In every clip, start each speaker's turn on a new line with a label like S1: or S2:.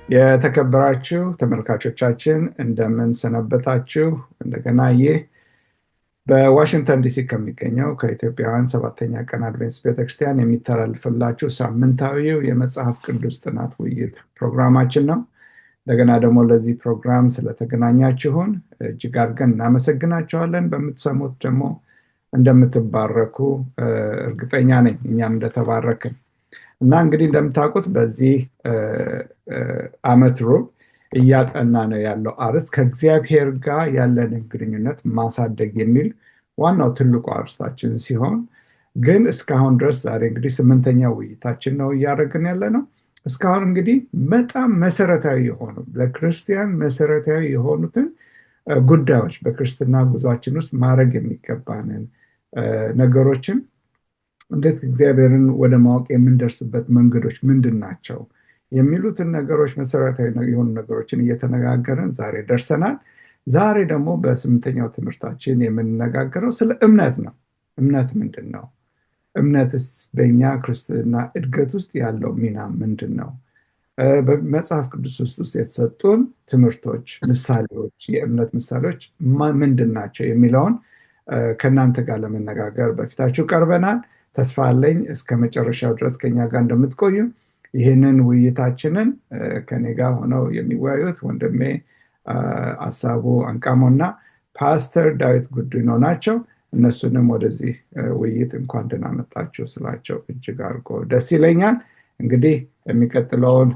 S1: የተከበራችሁ ተመልካቾቻችን እንደምን ሰነበታችሁ? እንደገና ይህ በዋሽንግተን ዲሲ ከሚገኘው ከኢትዮጵያውያን ሰባተኛ ቀን አድቬንቲስት ቤተክርስቲያን የሚተላልፍላችሁ ሳምንታዊው የመጽሐፍ ቅዱስ ጥናት ውይይት ፕሮግራማችን ነው። እንደገና ደግሞ ለዚህ ፕሮግራም ስለተገናኛችሁን እጅግ አድርገን እናመሰግናችኋለን። በምትሰሙት ደግሞ እንደምትባረኩ እርግጠኛ ነኝ፣ እኛም እንደተባረክን እና እንግዲህ እንደምታውቁት በዚህ ዓመት ሩብ እያጠና ነው ያለው አርዕስት ከእግዚአብሔር ጋር ያለንን ግንኙነት ማሳደግ የሚል ዋናው ትልቁ አርዕስታችን ሲሆን ግን እስካሁን ድረስ ዛሬ እንግዲህ 8ኛ ውይይታችን ነው እያደረግን ያለ ነው። እስካሁን እንግዲህ በጣም መሰረታዊ የሆኑ ለክርስቲያን መሰረታዊ የሆኑትን ጉዳዮች በክርስትና ጉዟችን ውስጥ ማድረግ የሚገባንን ነገሮችን እንዴት እግዚአብሔርን ወደ ማወቅ የምንደርስበት መንገዶች ምንድን ናቸው የሚሉትን ነገሮች መሰረታዊ የሆኑ ነገሮችን እየተነጋገርን ዛሬ ደርሰናል። ዛሬ ደግሞ በ8ኛው ትምህርታችን የምንነጋገረው ስለ እምነት ነው። እምነት ምንድን ነው? እምነትስ በእኛ ክርስትና እድገት ውስጥ ያለው ሚና ምንድን ነው? በመጽሐፍ ቅዱስ ውስጥ የተሰጡን ትምህርቶች፣ ምሳሌዎች፣ የእምነት ምሳሌዎች ምንድን ናቸው የሚለውን ከእናንተ ጋር ለመነጋገር በፊታችሁ ቀርበናል። ተስፋ አለኝ እስከ መጨረሻው ድረስ ከኛ ጋር እንደምትቆዩ። ይህንን ውይይታችንን ከኔ ጋር ሆነው የሚወያዩት ወንድሜ አሳቡ አንቃሞና ፓስተር ዳዊት ጉዲኖ ናቸው። እነሱንም ወደዚህ ውይይት እንኳን ደህና መጣችሁ ስላቸው እጅግ አድርጎ ደስ ይለኛል። እንግዲህ የሚቀጥለውን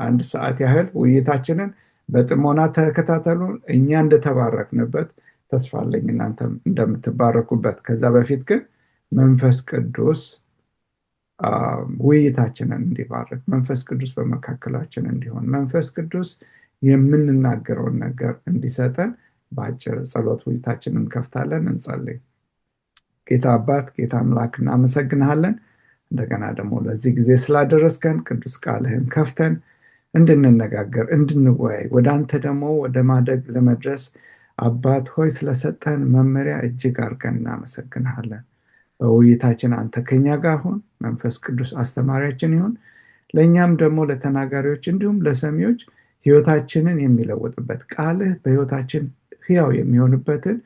S1: 1 ሰዓት ያህል ውይይታችንን በጥሞና ተከታተሉ። እኛ እንደተባረክንበት ተስፋ አለኝ እናንተም እንደምትባረኩበት። ከዛ በፊት ግን መንፈስ ቅዱስ ውይይታችንን እንዲባርክ፣ መንፈስ ቅዱስ በመካከላችን እንዲሆን፣ መንፈስ ቅዱስ የምንናገረውን ነገር እንዲሰጠን በአጭር ጸሎት ውይይታችንን እንከፍታለን። እንጸልይ። ጌታ አባት፣ ጌታ አምላክ እናመሰግንሃለን። እንደገና ደግሞ ለዚህ ጊዜ ስላደረስከን ቅዱስ ቃልህን ከፍተን እንድንነጋገር እንድንወያይ ወደ አንተ ደግሞ ወደ ማደግ ለመድረስ አባት ሆይ ስለሰጠን መመሪያ እጅግ አድርገን እናመሰግንሃለን። በውይይታችን አንተ ከኛ ጋር ሁን። መንፈስ ቅዱስ አስተማሪያችን ይሁን። ለእኛም ደግሞ ለተናጋሪዎች እንዲሁም ለሰሚዎች ህይወታችንን የሚለውጥበት ቃልህ በህይወታችን ህያው የሚሆንበትን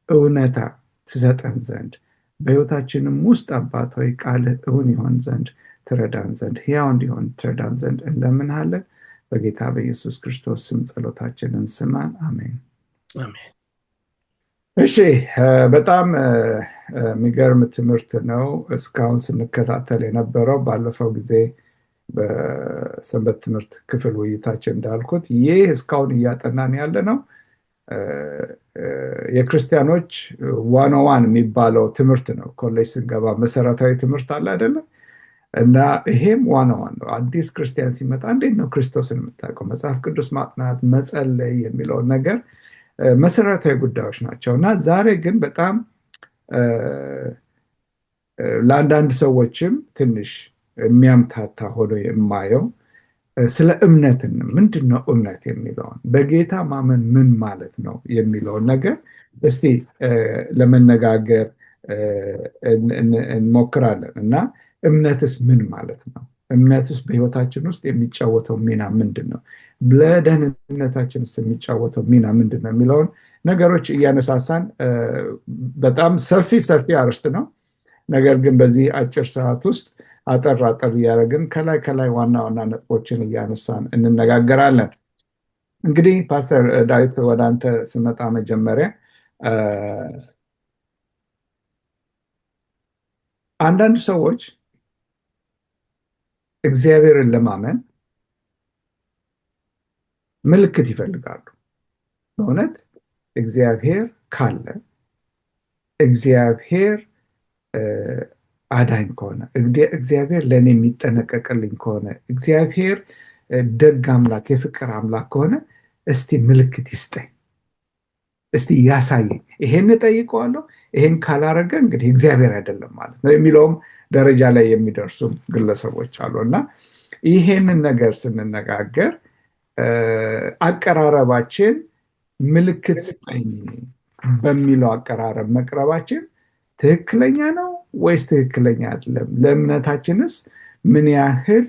S1: እውነታ ትሰጠን ዘንድ በህይወታችንም ውስጥ አባት ሆይ ቃልህ እውን ይሆን ዘንድ ትረዳን ዘንድ ህያው እንዲሆን ትረዳን ዘንድ እንለምንሃለን። በጌታ በኢየሱስ ክርስቶስ ስም ጸሎታችንን ስማን። አሜን። እሺ፣ በጣም የሚገርም ትምህርት ነው እስካሁን ስንከታተል የነበረው። ባለፈው ጊዜ በሰንበት ትምህርት ክፍል ውይይታችን እንዳልኩት ይህ እስካሁን እያጠናን ያለ ነው የክርስቲያኖች 101 የሚባለው ትምህርት ነው። ኮሌጅ ስንገባ መሰረታዊ ትምህርት አለ አይደለም? እና ይሄም 101 ነው። አዲስ ክርስቲያን ሲመጣ እንዴት ነው ክርስቶስን የምታውቀው? መጽሐፍ ቅዱስ ማጥናት፣ መጸለይ የሚለውን ነገር መሰረታዊ ጉዳዮች ናቸው። እና ዛሬ ግን በጣም ለአንዳንድ ሰዎችም ትንሽ የሚያምታታ ሆኖ የማየው ስለ እምነትን ምንድን ነው እምነት የሚለውን በጌታ ማመን ምን ማለት ነው የሚለውን ነገር እስቲ ለመነጋገር እንሞክራለን። እና እምነትስ ምን ማለት ነው? እምነትስ በህይወታችን ውስጥ የሚጫወተው ሚና ምንድን ነው? ለደህንነታችን ውስጥ የሚጫወተው ሚና ምንድን ነው የሚለውን ነገሮች እያነሳሳን በጣም ሰፊ አርዕስት ነው። ነገር ግን በዚህ አጭር ሰዓት ውስጥ አጠር እያደረግን ከላይ ዋና ነጥቦችን እያነሳን እንነጋገራለን። እንግዲህ ፓስተር ዳዊት ወደ አንተ ስመጣ መጀመሪያ አንዳንድ ሰዎች እግዚአብሔርን ለማመን ምልክት ይፈልጋሉ። በእውነት እግዚአብሔር ካለ፣ እግዚአብሔር አዳኝ ከሆነ፣ እግዚአብሔር ለእኔ የሚጠነቀቅልኝ ከሆነ፣ እግዚአብሔር ደግ አምላክ የፍቅር አምላክ ከሆነ እስቲ ምልክት ይስጠኝ፣ እስቲ ያሳየኝ። ይሄን እጠይቀዋለሁ። ይሄን ካላረገ እንግዲህ እግዚአብሔር አይደለም ማለት ነው የሚለውም ደረጃ ላይ የሚደርሱ ግለሰቦች አሉ። እና ይሄንን ነገር ስንነጋገር አቀራረባችን ምልክት ስጠኝ በሚለው አቀራረብ መቅረባችን ትክክለኛ ነው ወይስ ትክክለኛ አይደለም? ለእምነታችንስ ምን ያህል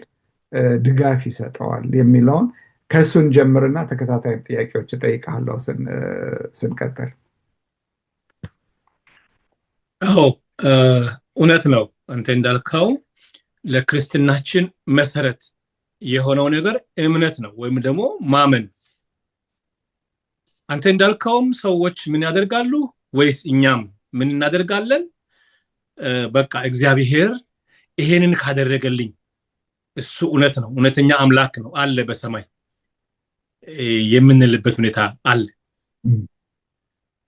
S1: ድጋፍ ይሰጠዋል የሚለውን ከሱን ጀምርና ተከታታይ ጥያቄዎች እጠይቅሃለሁ ስንቀጥል።
S2: አዎ እውነት ነው። አንተ እንዳልከው ለክርስትናችን መሰረት የሆነው ነገር እምነት ነው ወይም ደግሞ ማመን። አንተ እንዳልከውም ሰዎች ምን ያደርጋሉ ወይስ እኛም ምን እናደርጋለን? በቃ እግዚአብሔር ይሄንን ካደረገልኝ እሱ እውነት ነው፣ እውነተኛ አምላክ ነው አለ በሰማይ የምንልበት ሁኔታ አለ።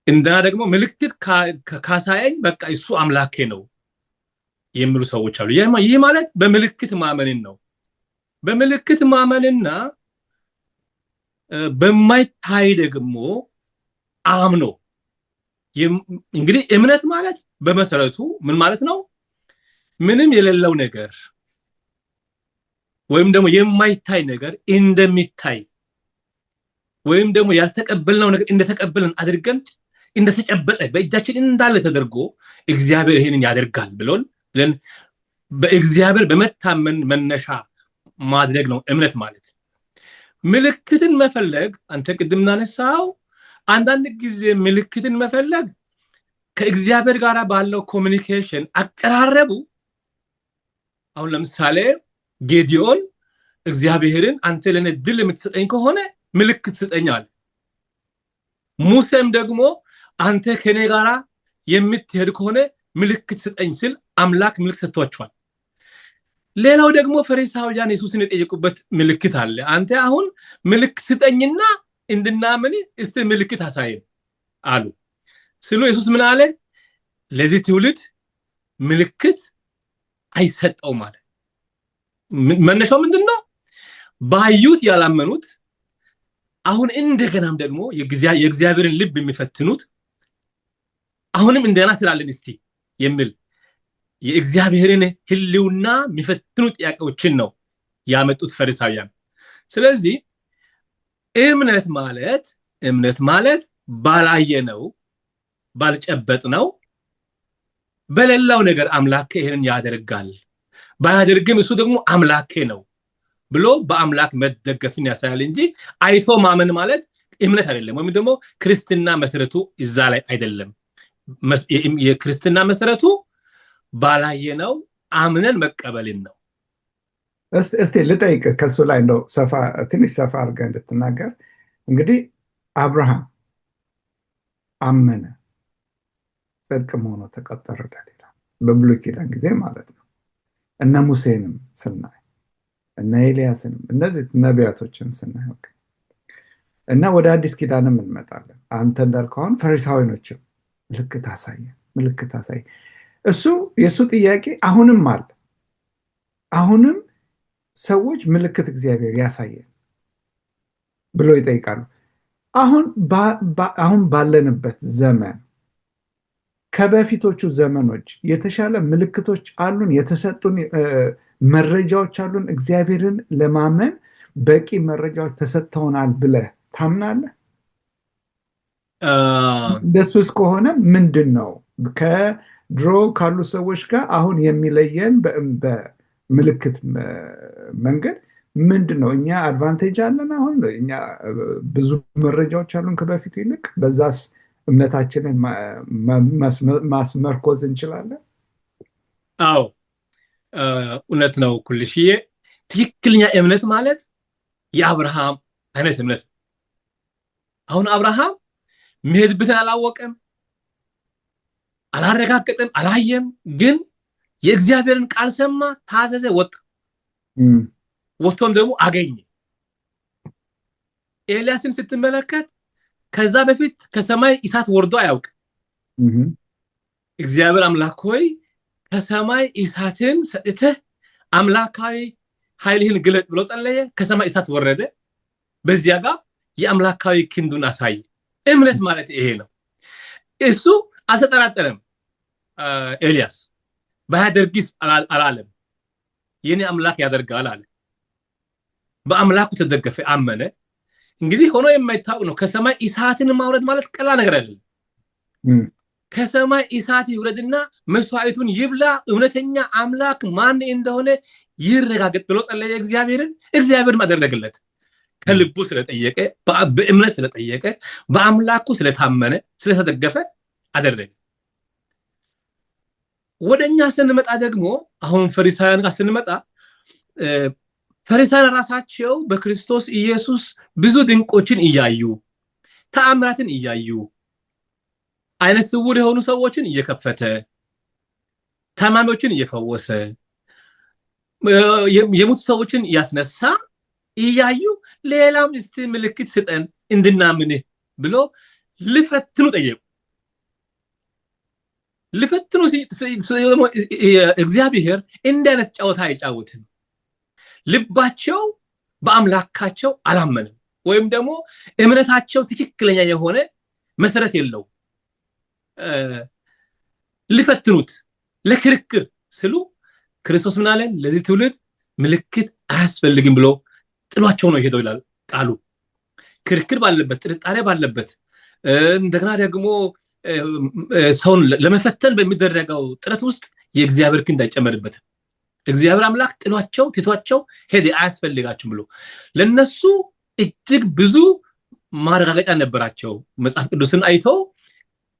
S2: እንደና ደግሞ ምልክት ካሳየኝ በቃ እሱ አምላኬ ነው የሚሉ ሰዎች አሉ። ይህ ማለት በምልክት ማመንን ነው። በምልክት ማመንና በማይታይ ደግሞ አምኖ እንግዲህ እምነት ማለት በመሰረቱ ምን ማለት ነው? ምንም የሌለው ነገር ወይም ደግሞ የማይታይ ነገር እንደሚታይ ወይም ደግሞ ያልተቀበልነው ነገር እንደተቀበልን አድርገን እንደተጨበጠ በእጃችን እንዳለ ተደርጎ እግዚአብሔር ይሄንን ያደርጋል ብለን በእግዚአብሔር በመታመን መነሻ ማድረግ ነው እምነት ማለት። ምልክትን መፈለግ አንተ ቅድም እናነሳው፣ አንዳንድ ጊዜ ምልክትን መፈለግ ከእግዚአብሔር ጋር ባለው ኮሚኒኬሽን አቀራረቡ። አሁን ለምሳሌ ጌዲዮን እግዚአብሔርን አንተ ለኔ ድል የምትሰጠኝ ከሆነ ምልክት ስጠኝ አለ። ሙሴም ደግሞ አንተ ከኔ ጋራ የምትሄድ ከሆነ ምልክት ስጠኝ ሲል አምላክ ምልክት ሰጥቷቸዋል። ሌላው ደግሞ ፈሪሳውያን ኢየሱስን የጠየቁበት ምልክት አለ። አንተ አሁን ምልክት ስጠኝና እንድናምን እስቲ ምልክት አሳየን አሉ። ስለ ኢየሱስ ምን አለ? ለዚህ ትውልድ ምልክት አይሰጠውም አለ። መነሻው ምንድነው? ባዩት ያላመኑት፣ አሁን እንደገናም ደግሞ የእግዚአብሔርን ልብ የሚፈትኑት አሁንም እንደና ስላለን እስቲ የሚል የእግዚአብሔርን ህልውና የሚፈትኑ ጥያቄዎችን ነው ያመጡት ፈሪሳውያን። ስለዚህ እምነት ማለት ባላየነው ባልጨበጥነው በሌላው ነገር አምላኬ ይሄንን ያደርጋል፣ ባያደርግም እሱ ደግሞ አምላኬ ነው ብሎ በአምላክ መደገፍን ያሳያል እንጂ አይቶ ማመን ማለት እምነት አይደለም። ወይም ደግሞ ክርስትና መሰረቱ እዛ ላይ አይደለም። የክርስትና መሰረቱ ባላየነው አምነን መቀበልን ነው።
S1: እስቲ ልጠይቅ ከሱ ላይ እንደው ትንሽ ሰፋ አድርገህ እንድትናገር። እንግዲህ አብርሃም አመነ ጽድቅም ሆኖ ተቆጠረለት ይላል በብሉይ ኪዳን ጊዜ ማለት ነው። እነ ሙሴንም ስናይ እነ ኤልያስንም እነዚህ ነቢያቶችን ስናይ እና ወደ አዲስ ኪዳንም እንመጣለን። አንተ እንዳልከው አሁን ፈሪሳውያኖችም ምልክት አሳየ። የእሱ ጥያቄ አሁንም አለ። አሁንም ሰዎች ምልክት እግዚአብሔር ያሳየን ብሎ ይጠይቃሉ። አሁን ባለንበት ዘመን ከበፊቶቹ ዘመኖች የተሻለ ምልክቶች አሉን? የተሰጡን መረጃዎች አሉን? እግዚአብሔርን ለማመን በቂ መረጃዎች ተሰጥተውናል ብለህ ታምናለህ? እንደሱስ ከሆነ ምንድን ነው ከድሮ ካሉ ሰዎች ጋር አሁን የሚለየን በምልክት መንገድ ምንድን ነው? እኛ አድቫንቴጅ አለን? አሁን እኛ ብዙ መረጃዎች አሉን ከበፊቱ ይልቅ፣ በዛስ እምነታችንን ማስመርኮዝ እንችላለን?
S2: አዎ እውነት ነው ኩልሽዬ። ትክክለኛ እምነት ማለት የአብርሃም አይነት እምነት። አሁን አብርሃም የሚሄድበትን አላወቀም፣ አላረጋገጠም፣ አላየም። ግን የእግዚአብሔርን ቃል ሰማ፣ ታዘዘ፣ ወጣ። ወጥቶም ደግሞ አገኘ። ኤልያስን ስትመለከት ከዛ በፊት ከሰማይ እሳት ወርዶ አያውቅም። እግዚአብሔር አምላክ ሆይ ከሰማይ እሳትን ሰጥተህ አምላካዊ ኃይልህን ግለጥ ብሎ ጸለየ። ከሰማይ እሳት ወረደ። በዚያ ጋር የአምላካዊ ክንዱን አሳየ። እምነት ማለት ይሄ ነው። እሱ አልተጠራጠረም። ኤልያስ ባያደርግስ አላለም። የኔ አምላክ ያደርጋል አለ። በአምላኩ ተደገፈ፣ አመነ። እንግዲህ ሆኖ የማይታወቅ ነው። ከሰማይ እሳትን ማውረድ ማለት ቀላል ነገር አይደለም። ከሰማይ እሳት ይውረድና መስዋዕቱን ይብላ፣ እውነተኛ አምላክ ማን እንደሆነ ይረጋገጥ ብሎ ጸለየ እግዚአብሔርን። እግዚአብሔርም አደረገለት። ከልቡ ስለጠየቀ፣ በእምነት ስለጠየቀ፣ በአምላኩ ስለታመነ፣ ስለተደገፈ አደረገ። ወደኛ ስንመጣ ደግሞ አሁን ፈሪሳውያን ጋር ስንመጣ ፈሪሳውያን ራሳቸው በክርስቶስ ኢየሱስ ብዙ ድንቆችን እያዩ፣ ተአምራትን እያዩ፣ አይነ ስውር የሆኑ ሰዎችን እየከፈተ፣ ታማሚዎችን እየፈወሰ፣ የሞቱ ሰዎችን እያስነሳ እያዩ ሌላም እስቲ ምልክት ስጠን እንድናምን ብሎ ልፈትኑ ጠየቁ። ልፈትኑ እግዚአብሔር እንዲህ አይነት ጨዋታ አይጫወትም። ልባቸው በአምላካቸው አላመንም፣ ወይም ደግሞ እምነታቸው ትክክለኛ የሆነ መሰረት የለው። ልፈትኑት ለክርክር ስሉ ክርስቶስ ምን አለ? ለዚህ ትውልድ ምልክት አያስፈልግም ብሎ ጥሏቸው ነው የሄደው ይላል ቃሉ። ክርክር ባለበት፣ ጥርጣሬ ባለበት፣ እንደገና ደግሞ ሰውን ለመፈተን በሚደረገው ጥረት ውስጥ የእግዚአብሔር ክንድ አይጨመርበትም። እግዚአብሔር አምላክ ጥሏቸው ትቷቸው ሄደ፣ አያስፈልጋችሁም ብሎ። ለነሱ እጅግ ብዙ ማረጋገጫ ነበራቸው። መጽሐፍ ቅዱስን አይተው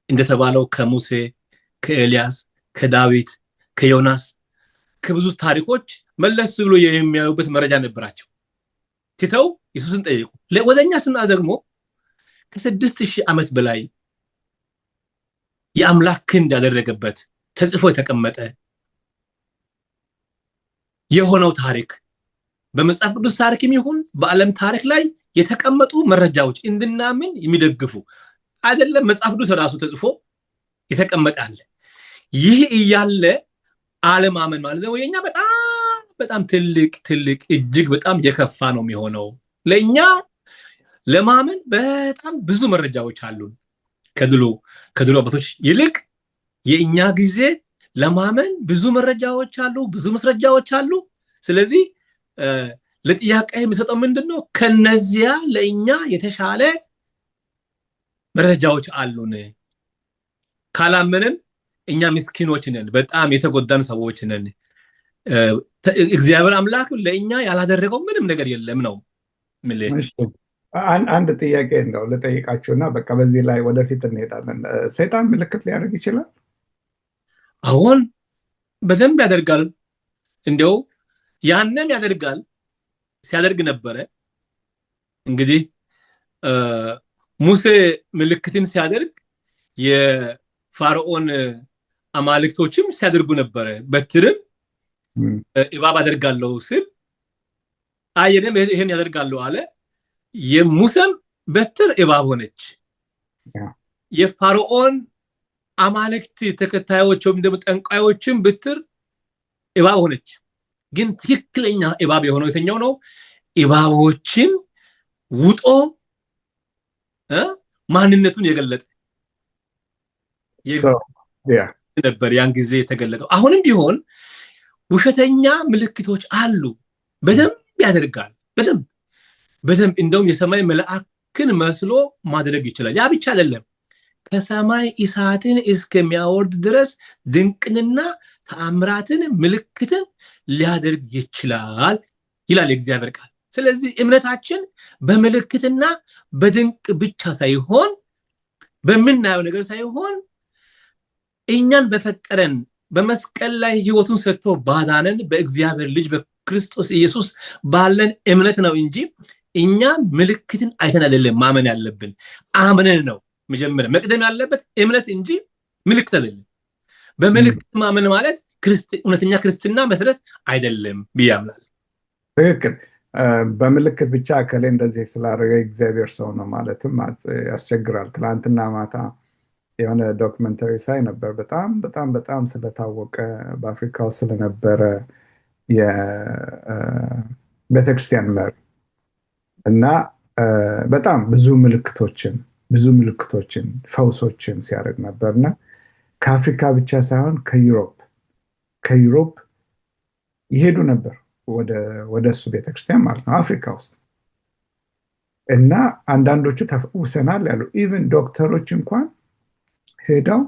S2: እንደተባለው ከሙሴ፣ ከኤልያስ፣ ከዳዊት፣ ከዮናስ፣ ከብዙ ታሪኮች መለስ ብሎ የሚያዩበት መረጃ ነበራቸው። ትተው ኢየሱስን ጠየቁ። ወደኛ ስና ደግሞ ከ6000 ዓመት በላይ የአምላክ ክንድ ያደረገበት ተጽፎ የተቀመጠ የሆነው ታሪክ በመጽሐፍ ቅዱስ ታሪክም ይሁን በዓለም ታሪክ ላይ የተቀመጡ መረጃዎች እንድናምን የሚደግፉ አይደለም። መጽሐፍ ቅዱስ ራሱ ተጽፎ የተቀመጠ አለ። ይህ እያለ አለማመን ማለት ነው የኛ በጣም ትልቅ እጅግ በጣም የከፋ ነው የሚሆነው። ለኛ ለማመን በጣም ብዙ መረጃዎች አሉን። ከድሮ አባቶች ይልቅ የኛ ጊዜ ለማመን ብዙ መረጃዎች አሉ፣ ብዙ መስረጃዎች አሉ። ስለዚህ ለጥያቄ የሚሰጠው ምንድነው? ከነዚያ ለኛ የተሻለ መረጃዎች አሉን። ካላመንን እኛ ምስኪኖች ነን፣ በጣም የተጎዳን ሰዎች ነን። እግዚአብሔር አምላክ ለኛ ያላደረገው ምንም ነገር የለም ነው።
S1: አንድ ጥያቄ እንደው ልጠይቃችሁና በቃ በዚህ ላይ ወደፊት እንሄዳለን። ሰይጣን ምልክት ሊያደርግ ይችላል?
S2: አሁን በደንብ ያደርጋል። እንደው ያንን ያደርጋል፣ ሲያደርግ ነበረ። እንግዲህ ሙሴ ምልክትን ሲያደርግ የፋርዖን አማልክቶችም ሲያደርጉ ነበረ። በትርም እባብ አደርጋለሁ ሲል አየንም ይሄን ያደርጋለሁ አለ። የሙሴም በትር እባብ ሆነች። የፋርዖን አማልክት ተከታዮች ወይም ደግሞ ጠንቋዮችም በትር እባብ ሆነች። ግን ትክክለኛ እባብ የሆነው የትኛው ነው? እባቦችን ውጦ ማንነቱን የገለጠ ነበር ያን ጊዜ የተገለጠው። አሁንም ቢሆን ውሸተኛ ምልክቶች አሉ። በደንብ ያደርጋል። በደንብ እንደውም የሰማይ መልአክን መስሎ ማድረግ ይችላል። ያ ብቻ አይደለም፣ ከሰማይ እሳትን እስከሚያወርድ ድረስ ድንቅንና ተአምራትን ምልክትን ሊያደርግ ይችላል ይላል የእግዚአብሔር ቃል። ስለዚህ እምነታችን በምልክትና በድንቅ ብቻ ሳይሆን በምናየው ነገር ሳይሆን እኛን በፈጠረን በመስቀል ላይ ህይወቱን ሰጥቶ ባዳነን በእግዚአብሔር ልጅ በክርስቶስ ኢየሱስ ባለን እምነት ነው እንጂ እኛ ምልክትን አይተን አይደለም ማመን ያለብን። አምነን ነው መጀመሪያ መቅደም ያለበት እምነት እንጂ ምልክት አይደለም። በምልክት ማመን ማለት እውነተኛ ክርስትና መሰረት አይደለም ብዬ አምናለሁ።
S1: ትክክል። በምልክት ብቻ ከሌ እንደዚህ ስላደረገ እግዚአብሔር ሰው ነው ማለትም ያስቸግራል። ትናንትና ማታ የሆነ ዶክመንተሪ ሳይ ነበር። በጣም ስለታወቀ በአፍሪካ ውስጥ ስለነበረ የቤተክርስቲያን መሪ እና በጣም ብዙ ምልክቶችን ፈውሶችን ሲያደርግ ነበርና ከአፍሪካ ብቻ ሳይሆን ከዩሮፕ ይሄዱ ነበር ወደ እሱ ቤተክርስቲያን ማለት ነው፣ አፍሪካ ውስጥ። እና አንዳንዶቹ ተፈውሰናል ያሉ ኢቭን ዶክተሮች እንኳን ሄደው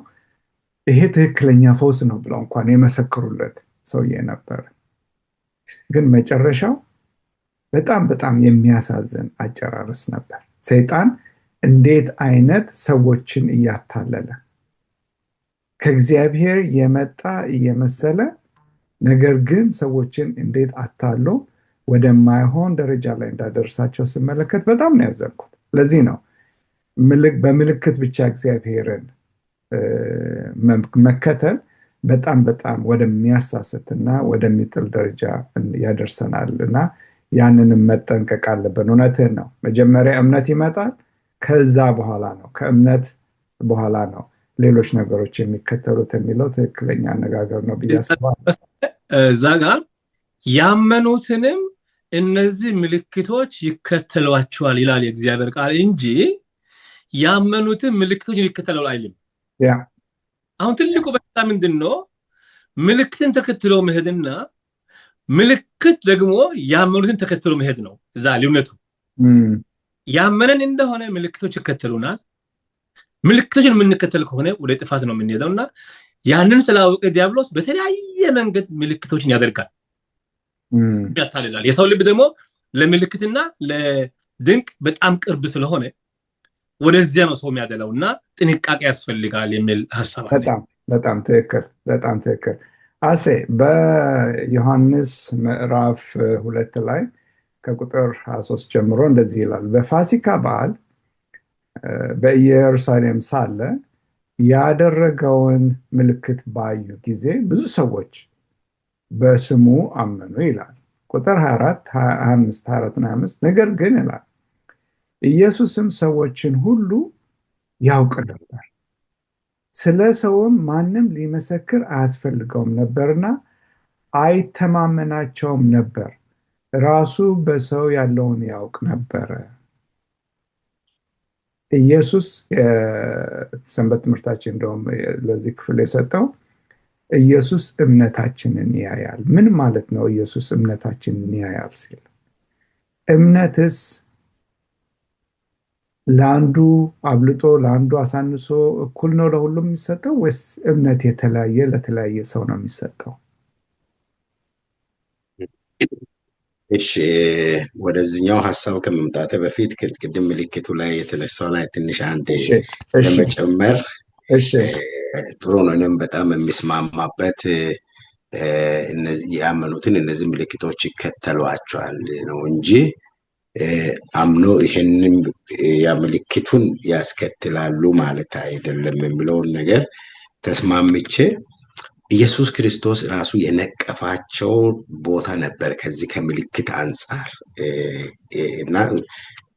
S1: ይሄ ትክክለኛ ፈውስ ነው ብለው እንኳን የመሰክሩለት ሰውዬ ነበር። ግን መጨረሻው በጣም በጣም የሚያሳዝን አጨራረስ ነበር። ሰይጣን እንዴት አይነት ሰዎችን እያታለለ ከእግዚአብሔር የመጣ እየመሰለ ነገር ግን ሰዎችን እንዴት አታሎ ወደማይሆን ደረጃ ላይ እንዳደርሳቸው ስመለከት በጣም ነው ያዘንኩት። ለዚህ ነው በምልክት ብቻ እግዚአብሔርን መከተል በጣም በጣም ወደሚያሳስትና ወደሚጥል ደረጃ ያደርሰናል እና ያንንም መጠንቀቅ አለብን። እውነትህን ነው። መጀመሪያ እምነት ይመጣል፣ ከዛ በኋላ ነው ከእምነት በኋላ ነው ሌሎች ነገሮች የሚከተሉት የሚለው ትክክለኛ አነጋገር ነው ብዬ አስባለሁ።
S2: እዛ ጋር ያመኑትንም እነዚህ ምልክቶች ይከተሏቸዋል ይላል የእግዚአብሔር ቃል እንጂ ያመኑትን ምልክቶችን ይከተላሉ አይልም። አሁን ትልቁ በሽታ ምንድን ነው? ምልክትን ተከትሎ መሄድና ምልክት ደግሞ ያመኑትን ተከትሎ መሄድ ነው። እዛ ልዩነቱ ያመነን እንደሆነ ምልክቶች ይከተሉናል። ምልክቶችን የምንከተል ከሆነ ወደ ጥፋት ነው የምንሄደው እና ያንን ስላወቀ ዲያብሎስ በተለያየ መንገድ ምልክቶችን ያደርጋል፣ ያታልላል። የሰው ልብ ደግሞ ለምልክትና ለድንቅ በጣም ቅርብ ስለሆነ ወደዚያ ነው ሰው የሚያደላው እና ጥንቃቄ ያስፈልጋል የሚል ሀሳብ አለ።
S1: በጣም ትክክል፣ በጣም ትክክል። አሴ በዮሐንስ ምዕራፍ 2 ላይ ከቁጥር 23 ጀምሮ እንደዚህ ይላል። በፋሲካ በዓል በኢየሩሳሌም ሳለ ያደረገውን ምልክት ባዩ ጊዜ ብዙ ሰዎች በስሙ አመኑ ይላል። ቁጥር 24፣ 25፣ 24 እና 25 ነገር ግን ይላል ኢየሱስም ሰዎችን ሁሉ ያውቅ ነበር፣ ስለ ሰውም ማንም ሊመሰክር አያስፈልገውም ነበርና አይተማመናቸውም ነበር፣ ራሱ በሰው ያለውን ያውቅ ነበረ። ኢየሱስ ሰንበት ትምህርታችን እንደውም ለዚህ ክፍል የሰጠው ኢየሱስ እምነታችንን ያያል። ምን ማለት ነው? ኢየሱስ እምነታችንን ያያል ሲል እምነትስ ለአንዱ አብልጦ ለአንዱ አሳንሶ እኩል ነው ለሁሉም የሚሰጠው ወይስ እምነት የተለያየ ለተለያየ ሰው ነው የሚሰጠው?
S3: እሺ፣ ወደዚህኛው ሀሳብ ከመምጣት በፊት ቅድም ምልክቱ ላይ የተነሳው ላይ ትንሽ አንድ ለመጨመር ጥሩ ነው። እኔም በጣም የሚስማማበት ያመኑትን እነዚህ ምልክቶች ይከተሏቸዋል ነው እንጂ አምኖ ይሄንን ምልክቱን ያስከትላሉ ማለት አይደለም የሚለውን ነገር ተስማምቼ ኢየሱስ ክርስቶስ ራሱ የነቀፋቸው ቦታ ነበር ከዚህ ከምልክት አንጻር እና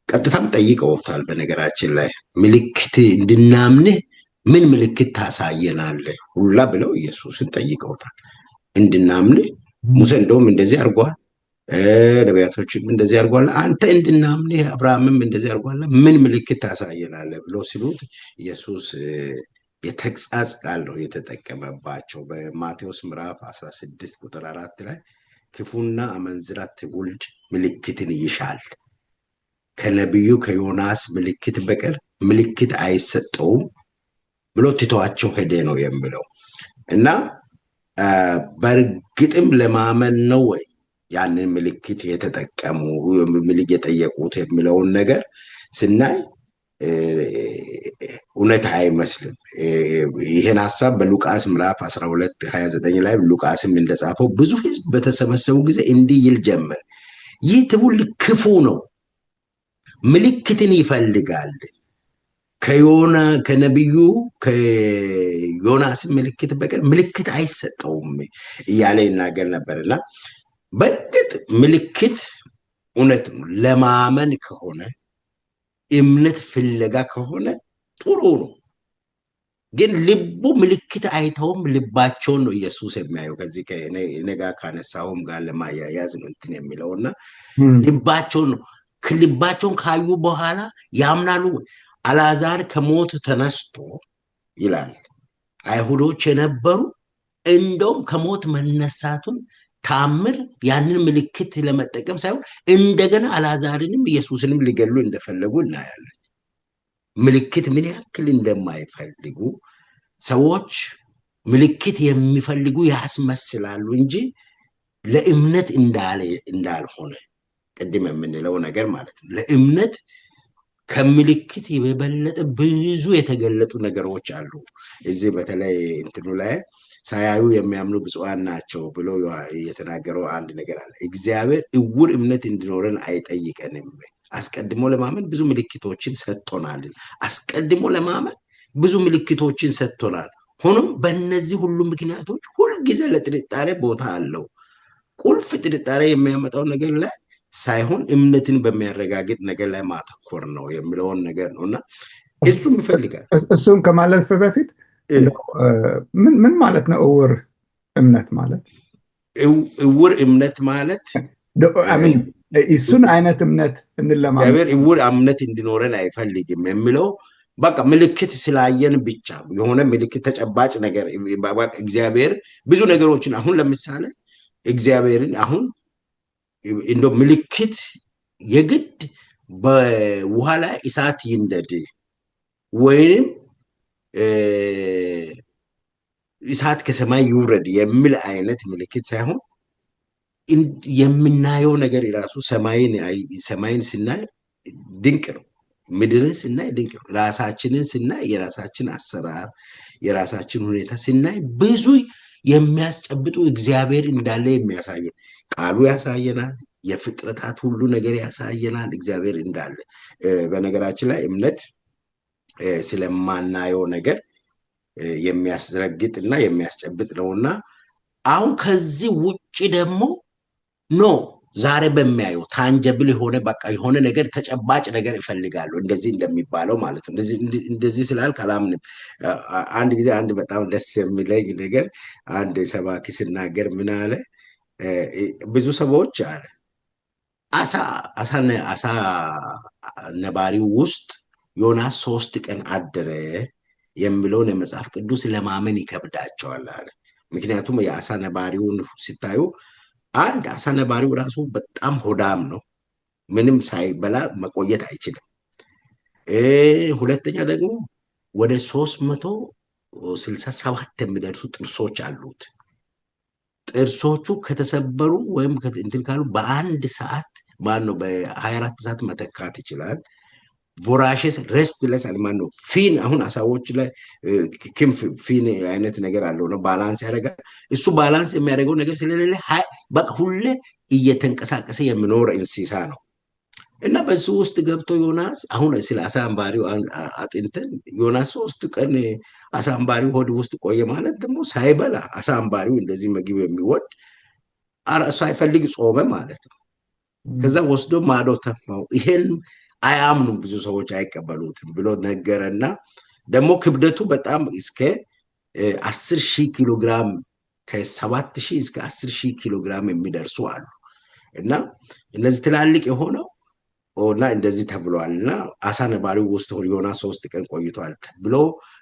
S3: ቀጥታም ጠይቀውታል። በነገራችን ላይ ምልክት እንድናምንህ ምን ምልክት ታሳየናለህ ሁላ ብለው ኢየሱስን ጠይቀውታል። እንድናምንህ ሙሴ እንደውም እንደዚህ አድርጓል፣ ነቢያቶችም እንደዚህ አድርጓል፣ አንተ እንድናምንህ አብርሃምም እንደዚህ አድርጓል፣ ምን ምልክት ታሳየናለህ ብሎ ሲሉት ኢየሱስ የተግሳጽ ቃል ነው የተጠቀመባቸው። በማቴዎስ ምዕራፍ 16 ቁጥር 4 ላይ ክፉና አመንዝራ ትውልድ ምልክትን ይሻል፣ ከነቢዩ ከዮናስ ምልክት በቀር ምልክት አይሰጠውም ብሎ ትተዋቸው ሄደ ነው የሚለው እና በእርግጥም ለማመን ነው ወይ ያንን ምልክት የተጠቀሙ ምልክት የጠየቁት የሚለውን ነገር ስናይ እውነት አይመስልም። ይህን ሀሳብ በሉቃስ ምዕራፍ 12:29 ላይ ሉቃስም እንደጻፈው ብዙ ሕዝብ በተሰበሰቡ ጊዜ እንዲህ ይል ጀመር፣ ይህ ትውልድ ክፉ ነው፣ ምልክትን ይፈልጋል፣ ከነቢዩ ከዮናስ ምልክት በቀር ምልክት አይሰጠውም እያለ ይናገር ነበርና በእርግጥ ምልክት እውነት ነው ለማመን ከሆነ እምነት ፍለጋ ከሆነ ጥሩ ነው። ግን ልቡ ምልክት አይተውም፣ ልባቸውን ነው ኢየሱስ የሚያየው። ከዚህ ከነጋ ካነሳውም ጋር ለማያያዝ ነው እንትን የሚለውና ልባቸውን ነው። ልባቸውን ካዩ በኋላ ያምናሉ። አልዓዛር ከሞት ተነስቶ ይላል አይሁዶች የነበሩ እንደውም ከሞት መነሳቱን ታምር ያንን ምልክት ለመጠቀም ሳይሆን እንደገና አልዓዛርንም ኢየሱስንም ሊገሉ እንደፈለጉ እናያለን። ምልክት ምን ያክል እንደማይፈልጉ ሰዎች ምልክት የሚፈልጉ ያስመስላሉ እንጂ ለእምነት እንዳልሆነ ቅድም የምንለው ነገር ማለት ነው። ለእምነት ከምልክት የበለጠ ብዙ የተገለጡ ነገሮች አሉ። እዚህ በተለይ እንትኑ ላይ ሳያዩ የሚያምኑ ብፁዓን ናቸው ብሎ የተናገረው አንድ ነገር አለ። እግዚአብሔር እውር እምነት እንዲኖረን አይጠይቀንም። አስቀድሞ ለማመን ብዙ ምልክቶችን ሰጥቶናል። አስቀድሞ ለማመን ብዙ ምልክቶችን ሰጥቶናል። ሆኖም በእነዚህ ሁሉ ምክንያቶች ሁልጊዜ ለጥርጣሬ ቦታ አለው። ቁልፍ ጥርጣሬ የሚያመጣው ነገር ላይ ሳይሆን እምነትን በሚያረጋግጥ ነገር ላይ ማተኮር ነው የሚለውን ነገር ነው እና እሱም ይፈልጋል።
S1: እሱን ከማለፍ በፊት ምን ማለት ነው እውር እምነት ማለት?
S3: እውር እምነት ማለት
S1: እሱን አይነት እምነት
S3: እግዚአብሔር እውር እምነት እንዲኖረን አይፈልግም የሚለው በቃ ምልክት ስላየን ብቻ የሆነ ምልክት ተጨባጭ ነገር እግዚአብሔር ብዙ ነገሮችን አሁን ለምሳሌ እግዚአብሔርን አሁን እንደ ምልክት የግድ በውሃ ላይ እሳት ይንደድ ወይንም እሳት ከሰማይ ይውረድ የሚል አይነት ምልክት ሳይሆን የምናየው ነገር የራሱ ሰማይን ስናይ ድንቅ ነው። ምድርን ስናይ ድንቅ ነው። ራሳችንን ስናይ የራሳችን አሰራር የራሳችን ሁኔታ ስናይ ብዙ የሚያስጨብጡ እግዚአብሔር እንዳለ የሚያሳዩ ቃሉ ያሳየናል። የፍጥረታት ሁሉ ነገር ያሳየናል እግዚአብሔር እንዳለ። በነገራችን ላይ እምነት ስለማናየው ነገር የሚያስረግጥ እና የሚያስጨብጥ ነውና አሁን ከዚህ ውጭ ደግሞ ኖ ዛሬ በሚያየው ታንጀብል የሆነ በቃ የሆነ ነገር ተጨባጭ ነገር ይፈልጋሉ እንደዚህ እንደሚባለው ማለት ነው። እንደዚህ ስላልክ አላምንም። አንድ ጊዜ አንድ በጣም ደስ የሚለኝ ነገር አንድ ሰባኪ ሲናገር ምን አለ? ብዙ ሰዎች አለ አሳ ነባሪው ውስጥ ዮናስ 3 ቀን አደረ የሚለውን የመጽሐፍ ቅዱስ ለማመን ይከብዳቸዋል አለ። ምክንያቱም የአሳ ነባሪውን ሲታዩ አንድ አሳ ነባሪው ራሱ በጣም ሆዳም ነው። ምንም ሳይበላ መቆየት አይችልም። ሁለተኛ ደግሞ ወደ 367 የሚደርሱ ጥርሶች አሉት። ጥርሶቹ ከተሰበሩ ወይም እንትን ካሉ በአንድ ሰዓት ማነው በ24 ሰዓት መተካት ይችላል። ቮራሽስ ሬስትለስ ማን ነው ፊን አሁን አሳዎች ላይ ክንፍ ፊን አይነት ነገር አለው ነው ባላንስ ያደርጋል። እሱ ባላንስ የሚያደርገው ነገር ስለሌለ በቃ ሁሌ እየተንቀሳቀሰ የሚኖር እንስሳ ነው እና በሱ ውስጥ ገብቶ ዮናስ አሁን ስለ አሳ አንባሪው አጥንተን ዮናስ 3 ቀን አሳ አንባሪው ሆድ ውስጥ ቆየ ማለት ደግሞ ሳይበላ አሳ አንባሪው እንደዚህ ምግብ የሚወድ ሳይፈልግ ጾመ ማለት ነው። ከዛ ወስዶ ማዶ ተፋው። ይሄን አያምኑም ብዙ ሰዎች አይቀበሉትም ብሎ ነገረና ደግሞ ክብደቱ በጣም እስከ 10,000 ኪሎ ግራም ከ7,000 እስከ 10,000 ኪሎ ግራም የሚደርሱ አሉ እና እነዚህ ትላልቅ የሆነው እና እንደዚህ ተብሏል እና አሳ ነባሪው ውስጥ ዮናስ 3 ቀን ቆይቷል ብሎ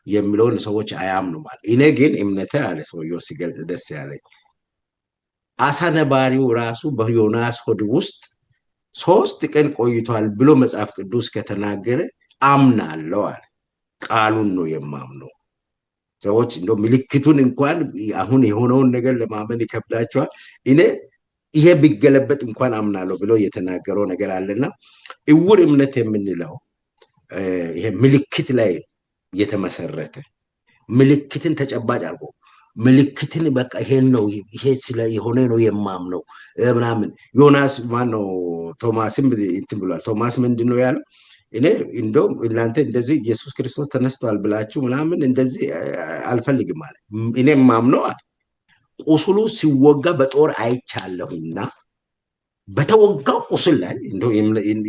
S3: የሚለውን ሰዎች አያምኑም አለ። እኔ ግን እምነቴ አለ ሰውየው ሲገልጽ ደስ ያለኝ አሳ ነባሪው ራሱ በዮናስ ሆድ ውስጥ 3 ቀን ቆይቷል ብሎ መጽሐፍ ቅዱስ ከተናገረ አምናለሁ አለ። ቃሉን ነው የማምነው። ሰዎች እንደው ምልክቱን እንኳን አሁን የሆነውን ነገር ለማመን ይከብዳቸዋል። እኔ ይሄ ቢገለበጥ እንኳን አምናለሁ ብሎ የተናገረው ነገር አለና እውር እምነት የምንለው ይሄ ምልክት ላይ የተመሰረተ ምልክትን ተጨባጭ አድርጎ ምልክትን በቃ ይሄን ነው ይሄ ስለ የሆነ ነው የማምነው ምናምን። ዮናስ ማነው ቶማስም እንትን ብሏል። ቶማስ ምንድን ነው ያለው? እኔ እንደውም እናንተ እንደዚህ ኢየሱስ ክርስቶስ ተነስቷል ብላችሁ ምናምን እንደዚህ አልፈልግም ማለት እኔ ማምነው አለ። ቁስሉ ሲወጋ በጦር አይቻለሁና በተወጋው ቁስል ላይ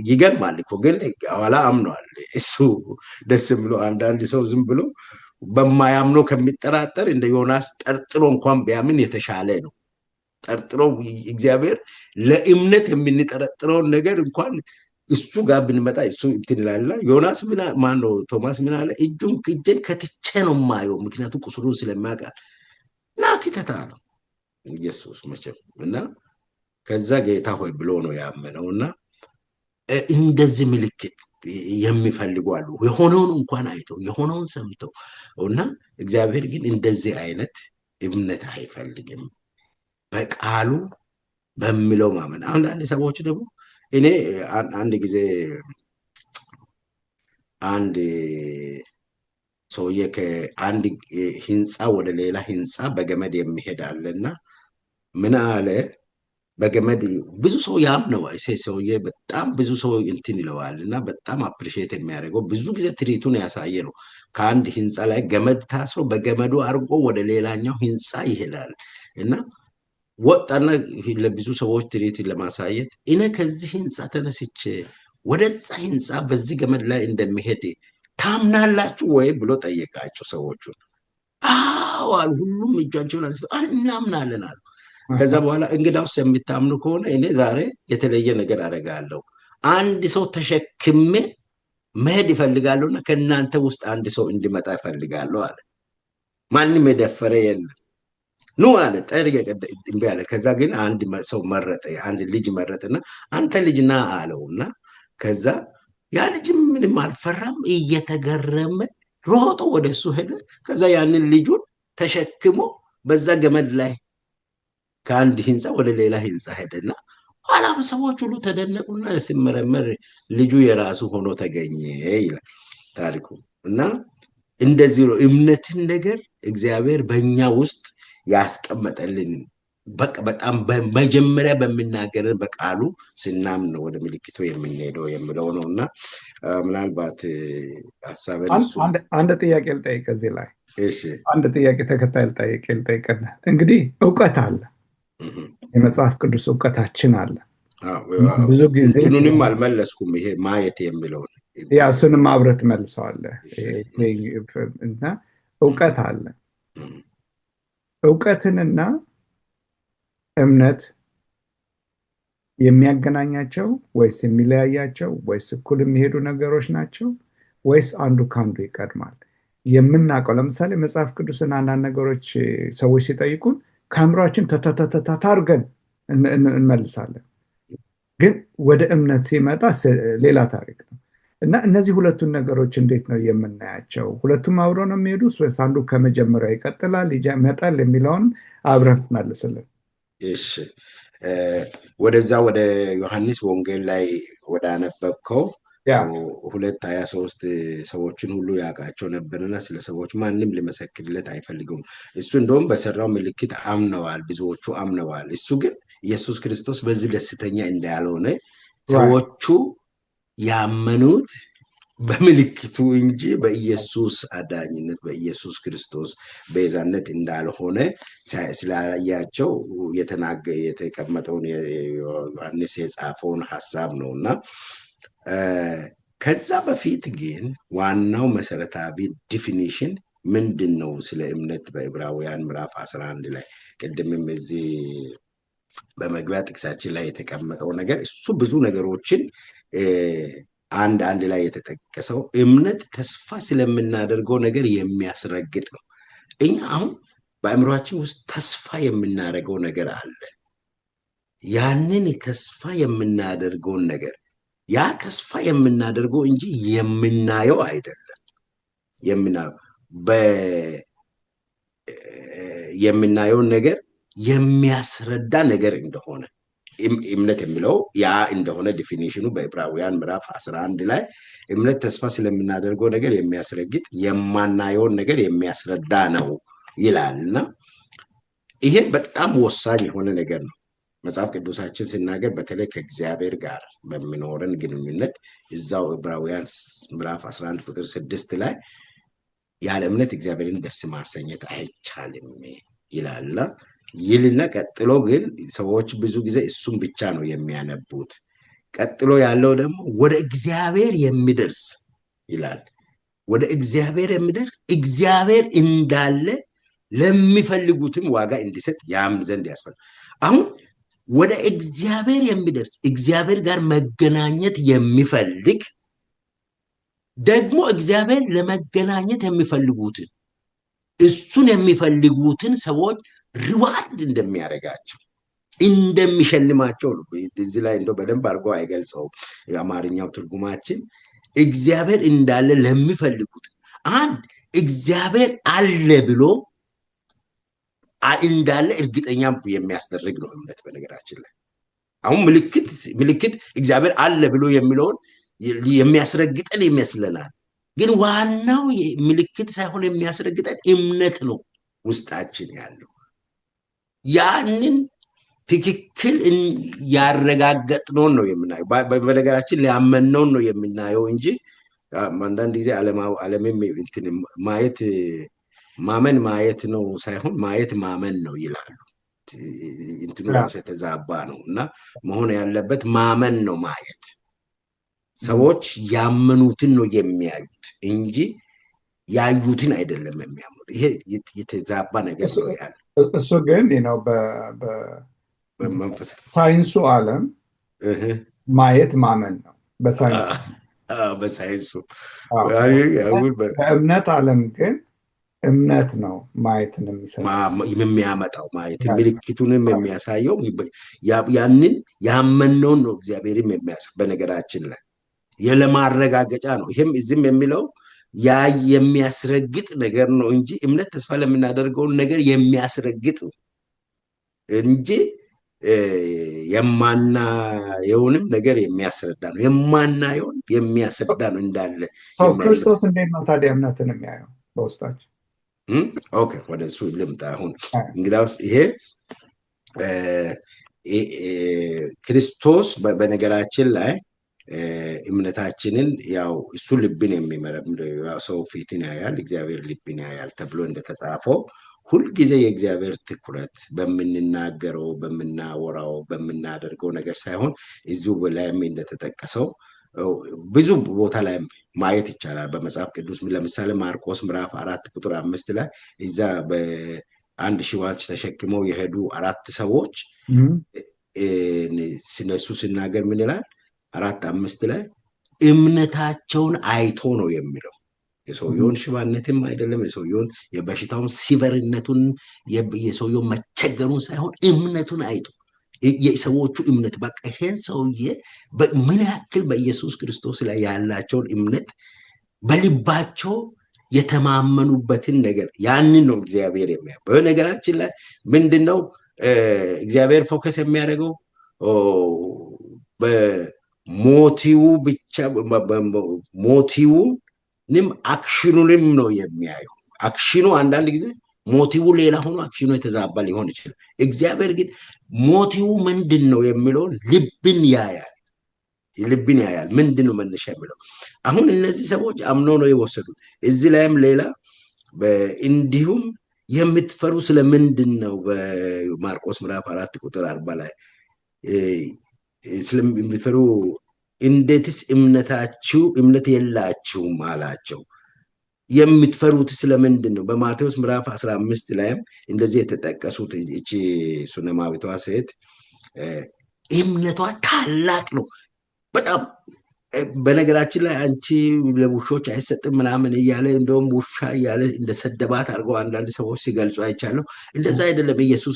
S3: ይገርማል እኮ ግን ኋላ አምነዋል። እሱ ደስ ብሎ አንዳንድ ሰው ዝም ብሎ በማያምነው ከሚጠራጠር እንደ ዮናስ ጠርጥሮ እንኳን ቢያምን የተሻለ ነው። ጠርጥሮ እግዚአብሔር ለእምነት የምንጠረጥረውን ነገር እንኳን እሱ ጋር ብንመጣ እሱ እንትን ይላል። ዮናስ ማነው ቶማስ ምን አለ? እጄን ከትቼ ነው የማየው ምክንያቱም ቁስሉን ስለሚያውቃል እና ክተታ ነው ኢየሱስ መቼም እና ከዛ ጌታ ሆይ ብሎ ነው ያመነው እና እንደዚህ ምልክት የሚፈልጉ አሉ። የሆነውን እንኳን አይተው የሆነውን ሰምተው እና እግዚአብሔር ግን እንደዚህ አይነት እምነት አይፈልግም። በቃሉ በሚለው ማመን። አንዳንድ ሰዎች ደግሞ እኔ አንድ ጊዜ አንድ ሰውዬ ከአንድ ህንፃ ወደ ሌላ ህንፃ በገመድ የሚሄድ አለና ምን አለ፣ በገመድ ብዙ ሰው ያምነዋል። ሰውዬ በጣም ብዙ ሰው እንትን ይለዋል እና በጣም አፕሪሼት የሚያደርገው ብዙ ጊዜ ትርኢቱን ያሳየ ነው። ከአንድ ህንፃ ላይ ገመድ ታስሮ በገመዱ አድርጎ ወደ ሌላኛው ህንፃ ይሄዳል እና ወጣና ለብዙ ሰዎች ትርኢት ለማሳየት እኔ ከዚህ ህንፃ ተነስቼ ወደዛ ህንፃ በዚህ ገመድ ላይ እንደሚሄድ ታምናላችሁ ወይ ብሎ ጠየቃቸው ሰዎቹን። አዎ አሉ። ሁሉም እጃቸውን አንስተው እናምናለን አሉ። ከዛ በኋላ እንግዳውስ የምታምኑ ከሆነ እኔ ዛሬ የተለየ ነገር አደርጋለሁ። አንድ ሰው ተሸክሜ መሄድ ይፈልጋለሁና ከእናንተ ውስጥ አንድ ሰው እንዲመጣ ይፈልጋለሁ አለ። ማንም የደፈረ የለም። ኑ አለ። ጠርገ እምቢ አለ። ከዛ ግን አንድ ሰው መረጠ፣ አንድ ልጅ መረጠና አንተ ልጅ ና አለውና ከዛ ያ ልጅም ምንም አልፈራም፣ እየተገረመ ሮጦ ወደሱ ሄደ። ከዛ ያንን ልጁን ተሸክሞ በዛ ገመድ ላይ ከአንድ ህንፃ ወደ ሌላ ህንፃ ሄደና ኋላም ሰዎች ሁሉ ተደነቁና ሲመረመር ልጁ የራሱ ሆኖ ተገኘ ይላል ታሪኩ። እና እንደዚህ ነው እምነትን ነገር እግዚአብሔር በእኛ ውስጥ ያስቀመጠልን። በቃ በጣም በመጀመሪያ በሚናገረን በቃሉ ስናምን ነው ወደ ምልክቱ የምንሄደው የሚለው ነው። እና ምናልባት ሀሳብን
S1: አንድ ጥያቄ ልጠይቅ እዚህ ላይ።
S3: እሺ፣
S1: አንድ ጥያቄ ተከታይ ልጠይቅና እንግዲህ እውቀት አለ፣ የመጽሐፍ ቅዱስ እውቀታችን አለ። ብዙ ጊዜ
S3: እንትኑንም አልመለስኩም። ይሄ ማየት የሚለው
S1: ያ እሱንም አብረህ ትመልሰዋለህ። እና እውቀት አለ። እውቀትንና እምነት የሚያገናኛቸው ወይስ የሚለያያቸው ወይስ እኩል የሚሄዱ ነገሮች ናቸው ወይስ አንዱ ከአንዱ ይቀድማል? የምናውቀው ለምሳሌ መጽሐፍ ቅዱስን አንዳንድ ነገሮች ሰዎች ሲጠይቁን ከአእምሯችን ተታርገን እንመልሳለን። ግን ወደ እምነት ሲመጣ ሌላ ታሪክ ነው። እና እነዚህ ሁለቱን ነገሮች እንዴት ነው የምናያቸው? ሁለቱም አብረው ነው የሚሄዱት ወይስ አንዱ ከመጀመሪያው ይቀጥላል ይመጣል የሚለውን አብረን ትመልስልን።
S3: እሺ፣ ወደዛ ወደ ዮሐንስ ወንጌል ላይ ወደ አነበብከው 2:23 ሰዎችን ሁሉ ያውቃቸው ነበርና ስለ ሰዎች ማንም ሊመሰክርለት አይፈልግም። እሱ እንደውም በሰራው ምልክት አምነዋል፣ ብዙዎቹ አምነዋል። እሱ ግን ኢየሱስ ክርስቶስ በዚህ ደስተኛ እንዳልሆነ ሰዎቹ ያመኑት በምልክቱ እንጂ በኢየሱስ አዳኝነት በኢየሱስ ክርስቶስ ቤዛነት እንዳልሆነ ስላያቸው የተቀመጠውን ዮሐንስ የጻፈውን ሀሳብ ነውና ከዛ በፊት ግን ዋናው መሰረታዊ ዲፊኒሽን ምንድን ነው? ስለ እምነት በዕብራውያን ምዕራፍ 11 ላይ ቅድምም እዚህ በመግቢያ ጥቅሳችን ላይ የተቀመጠው ነገር እሱ ብዙ ነገሮችን አንድ ላይ የተጠቀሰው እምነት ተስፋ ስለምናደርገው ነገር የሚያስረግጥ ነው። እኛ አሁን በአእምሯችን ውስጥ ተስፋ የምናደርገው ነገር አለ። ያንን ተስፋ የምናደርገውን ነገር ያ ተስፋ የምናደርገው እንጂ የምናየው አይደለም። የምናየውን ነገር የሚያስረዳ ነገር እንደሆነ እምነት የሚለው ያ እንደሆነ ዲፊኒሽኑ በዕብራውያን ምዕራፍ 11 ላይ እምነት ተስፋ ስለምናደርገው ነገር የሚያስረግጥ የማናየውን ነገር የሚያስረዳ ነው ይላል። እና ይሄ በጣም ወሳኝ የሆነ ነገር ነው። መጽሐፍ ቅዱሳችን ሲናገር በተለይ ከእግዚአብሔር ጋር በሚኖረን ግንኙነት እዛው ዕብራውያን ምዕራፍ 11 ቁጥር 6 ላይ ያለ እምነት እግዚአብሔርን ደስ ማሰኘት አይቻልም ይላልና ይልና ቀጥሎ ግን ሰዎች ብዙ ጊዜ እሱም ብቻ ነው የሚያነቡት። ቀጥሎ ያለው ደግሞ ወደ እግዚአብሔር የሚደርስ ይላል። ወደ እግዚአብሔር የሚደርስ እግዚአብሔር እንዳለ ለሚፈልጉትም ዋጋ እንዲሰጥ ያም ዘንድ ያስፈልጋል። አሁን ወደ እግዚአብሔር የሚደርስ እግዚአብሔር ጋር መገናኘት የሚፈልግ ደግሞ እግዚአብሔር ለመገናኘት የሚፈልጉትን እሱን የሚፈልጉትን ሰዎች ሪዋርድ እንደሚያደርጋቸው እንደሚሸልማቸው ነው። እዚህ ላይ እንደው በደንብ አድርጎ አይገልጸውም የአማርኛው ትርጉማችን። እግዚአብሔር እንዳለ ለሚፈልጉት አንድ እግዚአብሔር አለ ብሎ እንዳለ እርግጠኛ የሚያስደርግ ነው እምነት። በነገራችን ላይ አሁን ምልክት እግዚአብሔር አለ ብሎ የሚለውን የሚያስረግጠን ይመስለናል። ግን ዋናው ምልክት ሳይሆን የሚያስረግጠን እምነት ነው ውስጣችን ያለው። ያንን ትክክል ያረጋገጥነውን ነው የምናየው። በነገራችን ሊያመነውን ነው የምናየው እንጂ አንዳንድ ጊዜ ዓለምም ማየት ማመን ማየት ነው ሳይሆን ማየት ማመን ነው ይላሉ። እንትኑ ራሱ የተዛባ ነው እና መሆን ያለበት ማመን ነው ማየት። ሰዎች ያመኑትን ነው የሚያዩት እንጂ ያዩትን አይደለም የሚያምኑት። ይሄ የተዛባ ነገር ነው ያለ።
S1: እሱ ግን ነው
S3: በመንፈስ
S1: ሳይንሱ ዓለም ማየት ማመን ነው።
S3: በሳይንሱ
S1: በእምነት ዓለም ግን እምነት ነው ማየትን
S3: የሚያመጣው ማየት ምልክቱንም የሚያሳየው ያንን ያመነውን ነው እግዚአብሔርም የሚያሳይ። በነገራችን ላይ ለማረጋገጫ ነው። ይሄም እዚህም የሚለው ያ የሚያስረግጥ ነገር ነው እንጂ እምነት ተስፋ ለምናደርገውን ነገር የሚያስረግጥ እንጂ የማናየውንም ነገር የሚያስረዳ ነው። የማናየውን የሚያስረዳ ነው እንዳለ።
S1: ክርስቶስ እንዴት ነው ታዲያ እምነትን የሚያየው በውስጣችን?
S3: ኦኬ፣ ወደ እሱ ልምጣ። አሁን እንግዲያውስ ይሄ ክርስቶስ በነገራችን ላይ እምነታችንን ያው እሱ ልብን የሚመረምር ሰው ፊትን ያያል እግዚአብሔር ልብን ያያል ተብሎ እንደተጻፈው ሁልጊዜ የእግዚአብሔር ትኩረት በምንናገረው በምናወራው በምናደርገው ነገር ሳይሆን እዚሁ ላይም እንደተጠቀሰው ብዙ ቦታ ላይ ማየት ይቻላል በመጽሐፍ ቅዱስ። ለምሳሌ ማርቆስ ምዕራፍ 4:5 ላይ እዛ በአንድ ሽባች ተሸክመው የሄዱ 4 ሰዎች ስለሱ ሲናገር ምን ይላል? 4:5 ላይ እምነታቸውን አይቶ ነው የሚለው። የሰውየውን ሽባነትም አይደለም፣ የሰውየውን የበሽታውን ሲቨርነቱን የሰውየውን መቸገሩን ሳይሆን እምነቱን አይቶ የሰዎቹ እምነት በቃ ይሄን ሰውዬ ምን ያክል በኢየሱስ ክርስቶስ ላይ ያላቸውን እምነት በልባቸው የተማመኑበትን ነገር ያንን ነው እግዚአብሔር የሚያ። በነገራችን ላይ ምንድነው እግዚአብሔር ፎከስ የሚያደርገው በሞቲው ብቻ ሞቲውንም አክሽኑንም ነው የሚያየው። አክሽኑ አንዳንድ ጊዜ ሞቲው ሌላ ሆኖ አክሽኑ የተዛባ ሊሆን ይችላል። እግዚአብሔር ግን ሞቲው ምንድን ነው የሚለውን ልብን ያያል። ምንድን ነው መነሻ የሚለው። አሁን እነዚህ ሰዎች አምነው ነው የወሰዱት። እዚህ ላይም ሌላ እንዲሁም የምትፈሩ ስለምንድን ነው በማርቆስ ምዕራፍ 4:40 ላይ ስለምትፈሩ እንዴትስ እምነት የላችሁም አላቸው። የምትፈሩት ስለምንድን ነው? በማቴዎስ ምዕራፍ 15 ላይም እንደዚህ የተጠቀሱት እቺ ሱነማዊቷ ሴት እምነቷ ታላቅ ነው በጣም። በነገራችን ላይ አንቺ ለውሾች አይሰጥም ምናምን እያለ እንደውም ውሻ እያለ እንደሰደባት አድርገው አንዳንድ ሰዎች ሲገልጹ አይቻለሁ። እንደዛ አይደለም። ኢየሱስ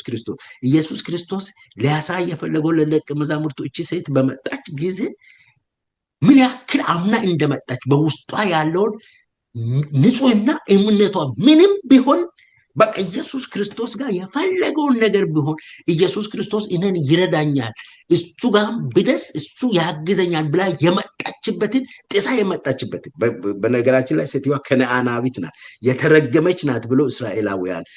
S3: ክርስቶስ ሊያሳይ የፈለገው ለደቀ መዛሙርቱ እቺ ሴት በመጣች ጊዜ ምን ያክል አምና እንደመጣች በውስጧ ያለውን ንጹህና እምነቷ ምንም ቢሆን በቃ ኢየሱስ ክርስቶስ ጋር የፈለገውን ነገር ቢሆን ኢየሱስ ክርስቶስ እኔን ይረዳኛል፣ እሱ ጋር ብደርስ እሱ ያግዘኛል ብላ የመጣችበትን ጥሳ የመጣችበትን። በነገራችን ላይ ሴትዋ ከነአናዊት ናት፣ የተረገመች ናት ብሎ እስራኤላውያን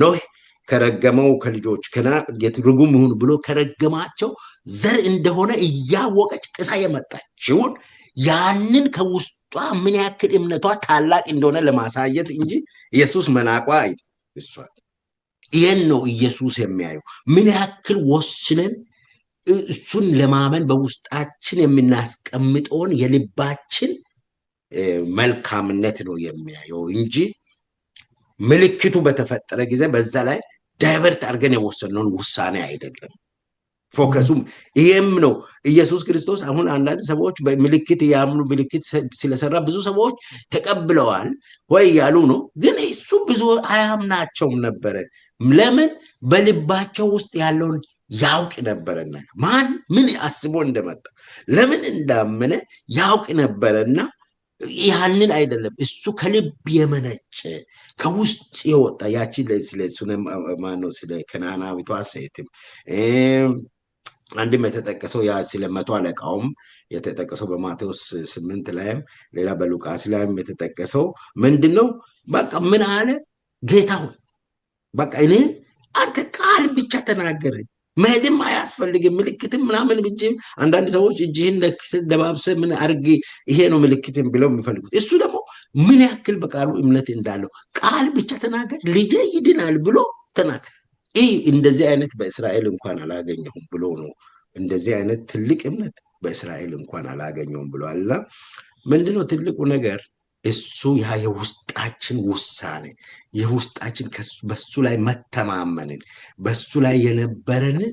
S3: ኖህ ከረገመው ከልጆች የትርጉም ይሁን ብሎ ከረገማቸው ዘር እንደሆነ እያወቀች ጥሳ የመጣችውን ያንን ከውስጧ ምን ያክል እምነቷ ታላቅ እንደሆነ ለማሳየት እንጂ ኢየሱስ መናቋ አይደለም። ይህን ነው ኢየሱስ የሚያየው። ምን ያክል ወስነን እሱን ለማመን በውስጣችን የምናስቀምጠውን የልባችን መልካምነት ነው የሚያየው እንጂ ምልክቱ በተፈጠረ ጊዜ በዛ ላይ ዳይቨርት አድርገን የወሰነውን ውሳኔ አይደለም። ፎከሱም ይሄም ነው። ኢየሱስ ክርስቶስ አሁን አንዳንድ ሰዎች በምልክት ያምኑ ምልክት ስለሰራ ብዙ ሰዎች ተቀብለዋል ወይ ያሉ ነው። ግን እሱ ብዙ አያምናቸውም ነበረ። ለምን? በልባቸው ውስጥ ያለውን ያውቅ ነበረና ማን ምን አስቦ እንደመጣ ለምን እንዳመነ ያውቅ ነበረና ያንን አይደለም እሱ ከልብ የመነጨ ከውስጥ የወጣ ያቺ ማነው ስለ ከነዓናዊቷ ሴትም አንድም የተጠቀሰው ያ ስለ መቶ አለቃውም የተጠቀሰው በማቴዎስ 8 ላይም ሌላ በሉቃስ ላይም የተጠቀሰው ምንድነው? በቃ ምን አለ ጌታ ሆይ በቃ እኔ አንተ ቃል ብቻ ተናገር፣ መሄድም አያስፈልግም ምልክትም ምናምን ብቻም። አንዳንድ ሰዎች እጅህን ለባብሰ ምን አርግ ይሄ ነው ምልክትም ብለው የሚፈልጉት። እሱ ደግሞ ምን ያክል በቃሉ እምነት እንዳለው ቃል ብቻ ተናገር ልጄ ይድናል ብሎ ተናገር። እንደዚህ አይነት በእስራኤል እንኳን አላገኘሁም ብሎ ነው። እንደዚህ አይነት ትልቅ እምነት በእስራኤል እንኳን አላገኘሁም ብሏልና ምንድነው ትልቁ ነገር? እሱ ያ የውስጣችን ውሳኔ የውስጣችን በሱ ላይ መተማመንን በሱ ላይ የነበረንን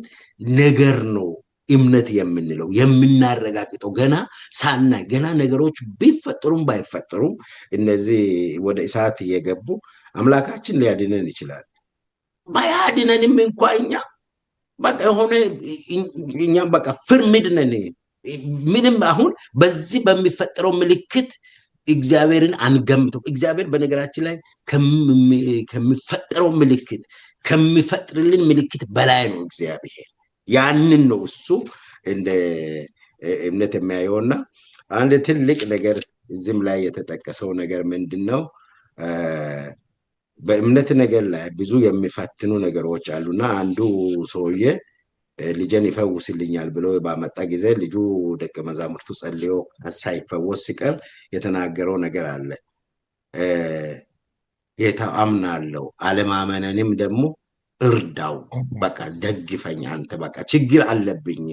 S3: ነገር ነው እምነት የምንለው የምናረጋግጠው። ገና ሳናይ ገና ነገሮች ቢፈጠሩም ባይፈጠሩም እነዚህ ወደ እሳት እየገቡ አምላካችን ሊያድነን ይችላል። ባያድነንም እንኳ እኛ በቃ የሆነ እኛም በቃ ፍርምድ ነን። ምንም አሁን በዚህ በሚፈጠረው ምልክት እግዚአብሔርን አንገምተው። እግዚአብሔር በነገራችን ላይ ከሚፈጠረው ምልክት ከሚፈጥርልን ምልክት በላይ ነው እግዚአብሔር። ያንን ነው እሱ እንደ እምነት የሚያየውና አንድ ትልቅ ነገር እዚህም ላይ የተጠቀሰው ነገር ምንድነው? በእምነት ነገር ላይ ብዙ የሚፈትኑ ነገሮች አሉና አንዱ ሰውዬ ልጄን ይፈውስልኛል ብሎ ባመጣ ጊዜ ልጁ ደቀ መዛሙርቱ ጸልዮ ሳይፈወስ ሲቀር የተናገረው ነገር አለ። ጌታ አምናለሁ አለማመነንም ደግሞ እርዳው፣ በቃ ደግፈኝ፣ አንተ በቃ ችግር አለብኝ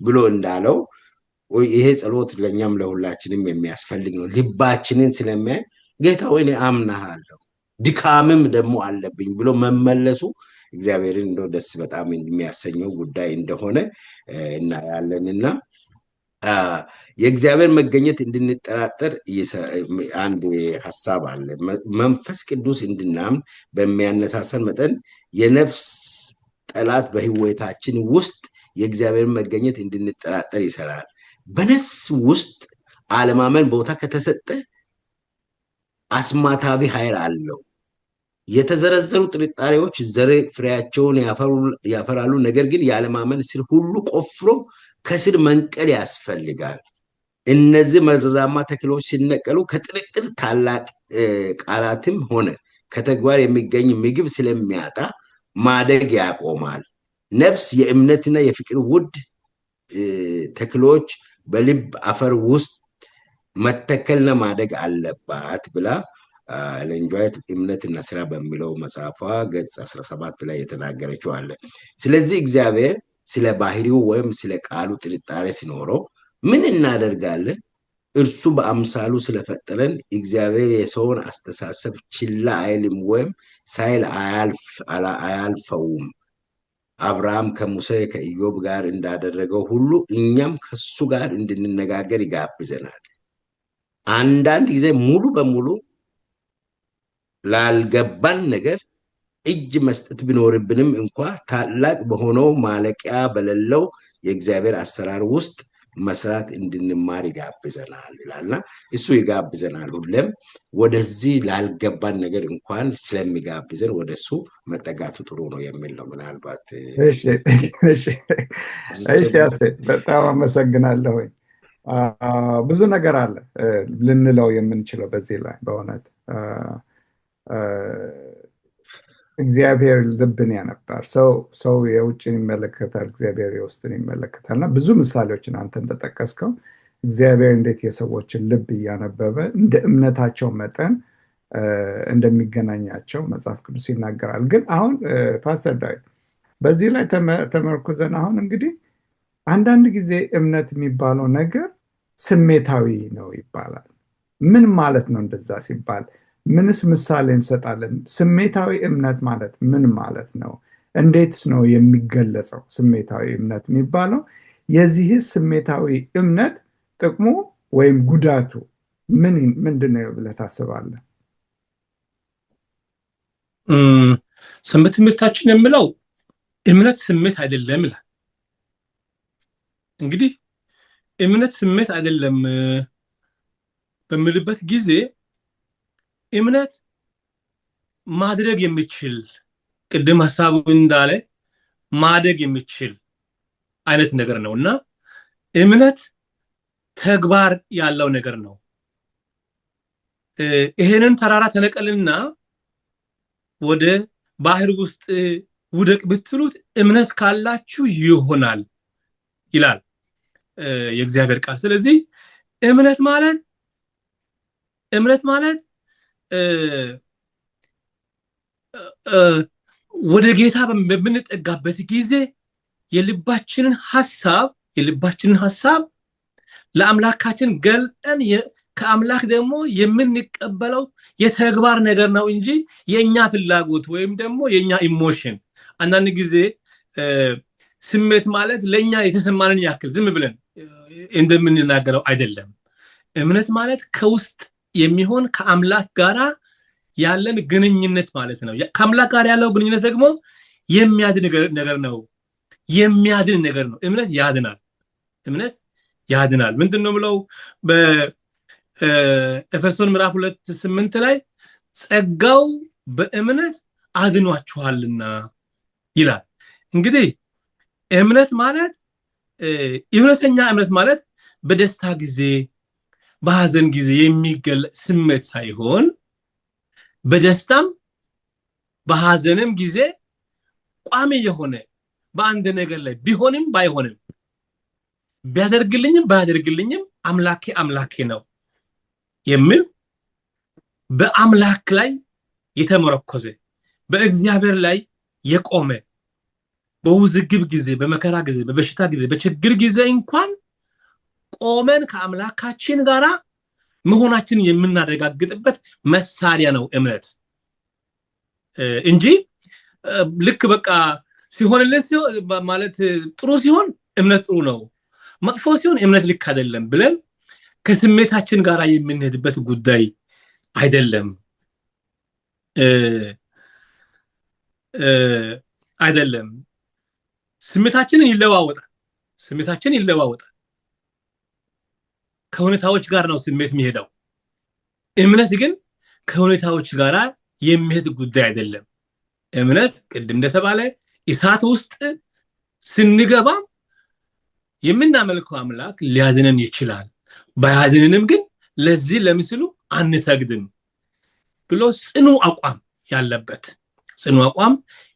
S3: ብሎ እንዳለው ይሄ ጸሎት ለኛም ለሁላችንም የሚያስፈልግ ነው። ልባችንን ስለሚያይ ጌታ ወይ እኔ አምናለሁ ድካምም ደግሞ አለብኝ ብሎ መመለሱ እግዚአብሔርን እንደው ደስ በጣም የሚያሰኘው ጉዳይ እንደሆነ እናያለንና የእግዚአብሔር መገኘት እንድንጠራጠር አንድ ሐሳብ አለ። መንፈስ ቅዱስ እንድናምን በሚያነሳሳን መጠን የነፍስ ጠላት በህይወታችን ውስጥ የእግዚአብሔር መገኘት እንድንጠራጠር ይሰራል። በነፍስ ውስጥ አለማመን ቦታ ከተሰጠ አስማታዊ ኃይል አለው። የተዘረዘሩ ጥርጣሬዎች ዘር ፍሬያቸውን ያፈራሉ። ነገር ግን ያለማመን ስር ሁሉ ቆፍሮ ከስር መንቀል ያስፈልጋል። እነዚህ መርዛማ ተክሎች ሲነቀሉ ከጥርጥር ታላቅ ቃላትም ሆነ ከተግባር የሚገኝ ምግብ ስለሚያጣ ማደግ ያቆማል። ነፍስ የእምነትና የፍቅር ውድ ተክሎች በልብ አፈር ውስጥ መተከልና ማደግ አለባት ብላ ኤለን ዋይት እምነትና ስራ በሚለው መጽሐፏ ገጽ 17 ላይ የተናገረችው አለ። ስለዚህ እግዚአብሔር ስለ ባህሪው ወይም ስለ ቃሉ ጥርጣሬ ሲኖረው ምን እናደርጋለን? እርሱ በአምሳሉ ስለፈጠረን እግዚአብሔር የሰውን አስተሳሰብ ችላ አይልም ወይም ሳይል አያልፈውም። አብርሃም ከሙሴ ከኢዮብ ጋር እንዳደረገው ሁሉ እኛም ከሱ ጋር እንድንነጋገር ይጋብዘናል። አንዳንድ ጊዜ ሙሉ በሙሉ ላልገባን ነገር እጅ መስጠት ቢኖርብንም እንኳ ታላቅ በሆነው ማለቂያ በሌለው የእግዚአብሔር አሰራር ውስጥ መስራት እንድንማር ይጋብዘናል ይላልና እሱ ይጋብዘናል። ሁሌም ወደዚህ ላልገባን ነገር እንኳን ስለሚጋብዘን ወደሱ መጠጋቱ ጥሩ ነው የሚል ነው። ምናልባት
S1: በጣም አመሰግናለሁ። ብዙ ነገር አለ ልንለው የምንችለው በዚህ ላይ በእውነት እግዚአብሔር ልብን ያነባል። ሰው የውጭን ይመለከታል፣ እግዚአብሔር የውስጥን ይመለከታል። እና ብዙ ምሳሌዎችን አንተ እንደጠቀስከው እግዚአብሔር እንዴት የሰዎችን ልብ እያነበበ እንደ እምነታቸው መጠን እንደሚገናኛቸው መጽሐፍ ቅዱስ ይናገራል። ግን አሁን ፓስተር ዳዊት በዚህ ላይ ተመርኩዘን አሁን እንግዲህ አንዳንድ ጊዜ እምነት የሚባለው ነገር ስሜታዊ ነው ይባላል። ምን ማለት ነው እንደዛ ሲባል? ምንስ ምሳሌ እንሰጣለን? ስሜታዊ እምነት ማለት ምን ማለት ነው? እንዴትስ ነው የሚገለጸው ስሜታዊ እምነት የሚባለው? የዚህ ስሜታዊ እምነት ጥቅሙ ወይም ጉዳቱ ምንድን ነው ብለህ ታስባለህ?
S2: ሰንበት ትምህርታችን የምለው እምነት ስሜት አይደለም ይላል። እንግዲህ እምነት ስሜት አይደለም በምልበት ጊዜ እምነት ማድረግ የሚችል ቅድም ሐሳቡ እንዳለ ማደግ የሚችል አይነት ነገር ነው እና እምነት ተግባር ያለው ነገር ነው። ይሄንን ተራራ ተነቀልና ወደ ባህር ውስጥ ውደቅ ብትሉት እምነት ካላችሁ ይሆናል ይላል የእግዚአብሔር ቃል። ስለዚህ እምነት ማለት ወደ ጌታ በምንጠጋበት ጊዜ የልባችንን ሐሳብ ለአምላካችን ገልጠን ከአምላክ ደግሞ የምንቀበለው የተግባር ነገር ነው እንጂ የኛ ፍላጎት ወይም ደግሞ የኛ ኢሞሽን። አንዳንድ ጊዜ ስሜት ማለት ለኛ የተሰማንን ያክል ዝም ብለን እንደምንናገረው አይደለም። እምነት ማለት ከውስጥ የሚሆን ከአምላክ ጋራ ያለን ግንኙነት ማለት ነው። ከአምላክ ጋር ያለው ግንኙነት ደግሞ የሚያድን ነገር ነው። የሚያድን ነገር ነው። እምነት ያድናል። ምንድነው ብለው በኤፌሶን ምዕራፍ 2:8 ላይ ጸጋው በእምነት አድኗችኋልና ይላል። እንግዲህ እምነት ማለት እውነተኛ እምነት ማለት በደስታ ጊዜ በሐዘን ጊዜ የሚገለጽ ስሜት ሳይሆን በደስታም በሐዘንም ጊዜ ቋሚ የሆነ በአንድ ነገር ላይ ቢሆንም ባይሆንም ቢያደርግልኝም ባያደርግልኝም አምላኬ ነው የሚል በአምላክ ላይ የተመረኮዘ በእግዚአብሔር ላይ የቆመ በውዝግብ ጊዜ በመከራ ጊዜ በበሽታ ጊዜ በችግር ጊዜ እንኳን ቆመን ከአምላካችን ጋራ መሆናችንን የምናረጋግጥበት መሳሪያ ነው እምነት እንጂ ልክ በቃ ሲሆንልን ማለት ጥሩ ሲሆን እምነት ጥሩ ነው፣ መጥፎ ሲሆን እምነት ልክ አይደለም ብለን ከስሜታችን ጋራ የምንሄድበት ጉዳይ አይደለም። ስሜታችን ይለዋወጣል። ከሁኔታዎች ጋር ነው ስሜት የሚሄደው። እምነት ግን ከሁኔታዎች ጋራ የሚሄድ ጉዳይ አይደለም። እምነት ቅድም እንደተባለ እሳት ውስጥ ስንገባ የምናመልከው አምላክ ሊያድነን ይችላል፣ ባያድነንም ግን ለዚህ ለምስሉ አንሰግድም ብሎ ጽኑ አቋም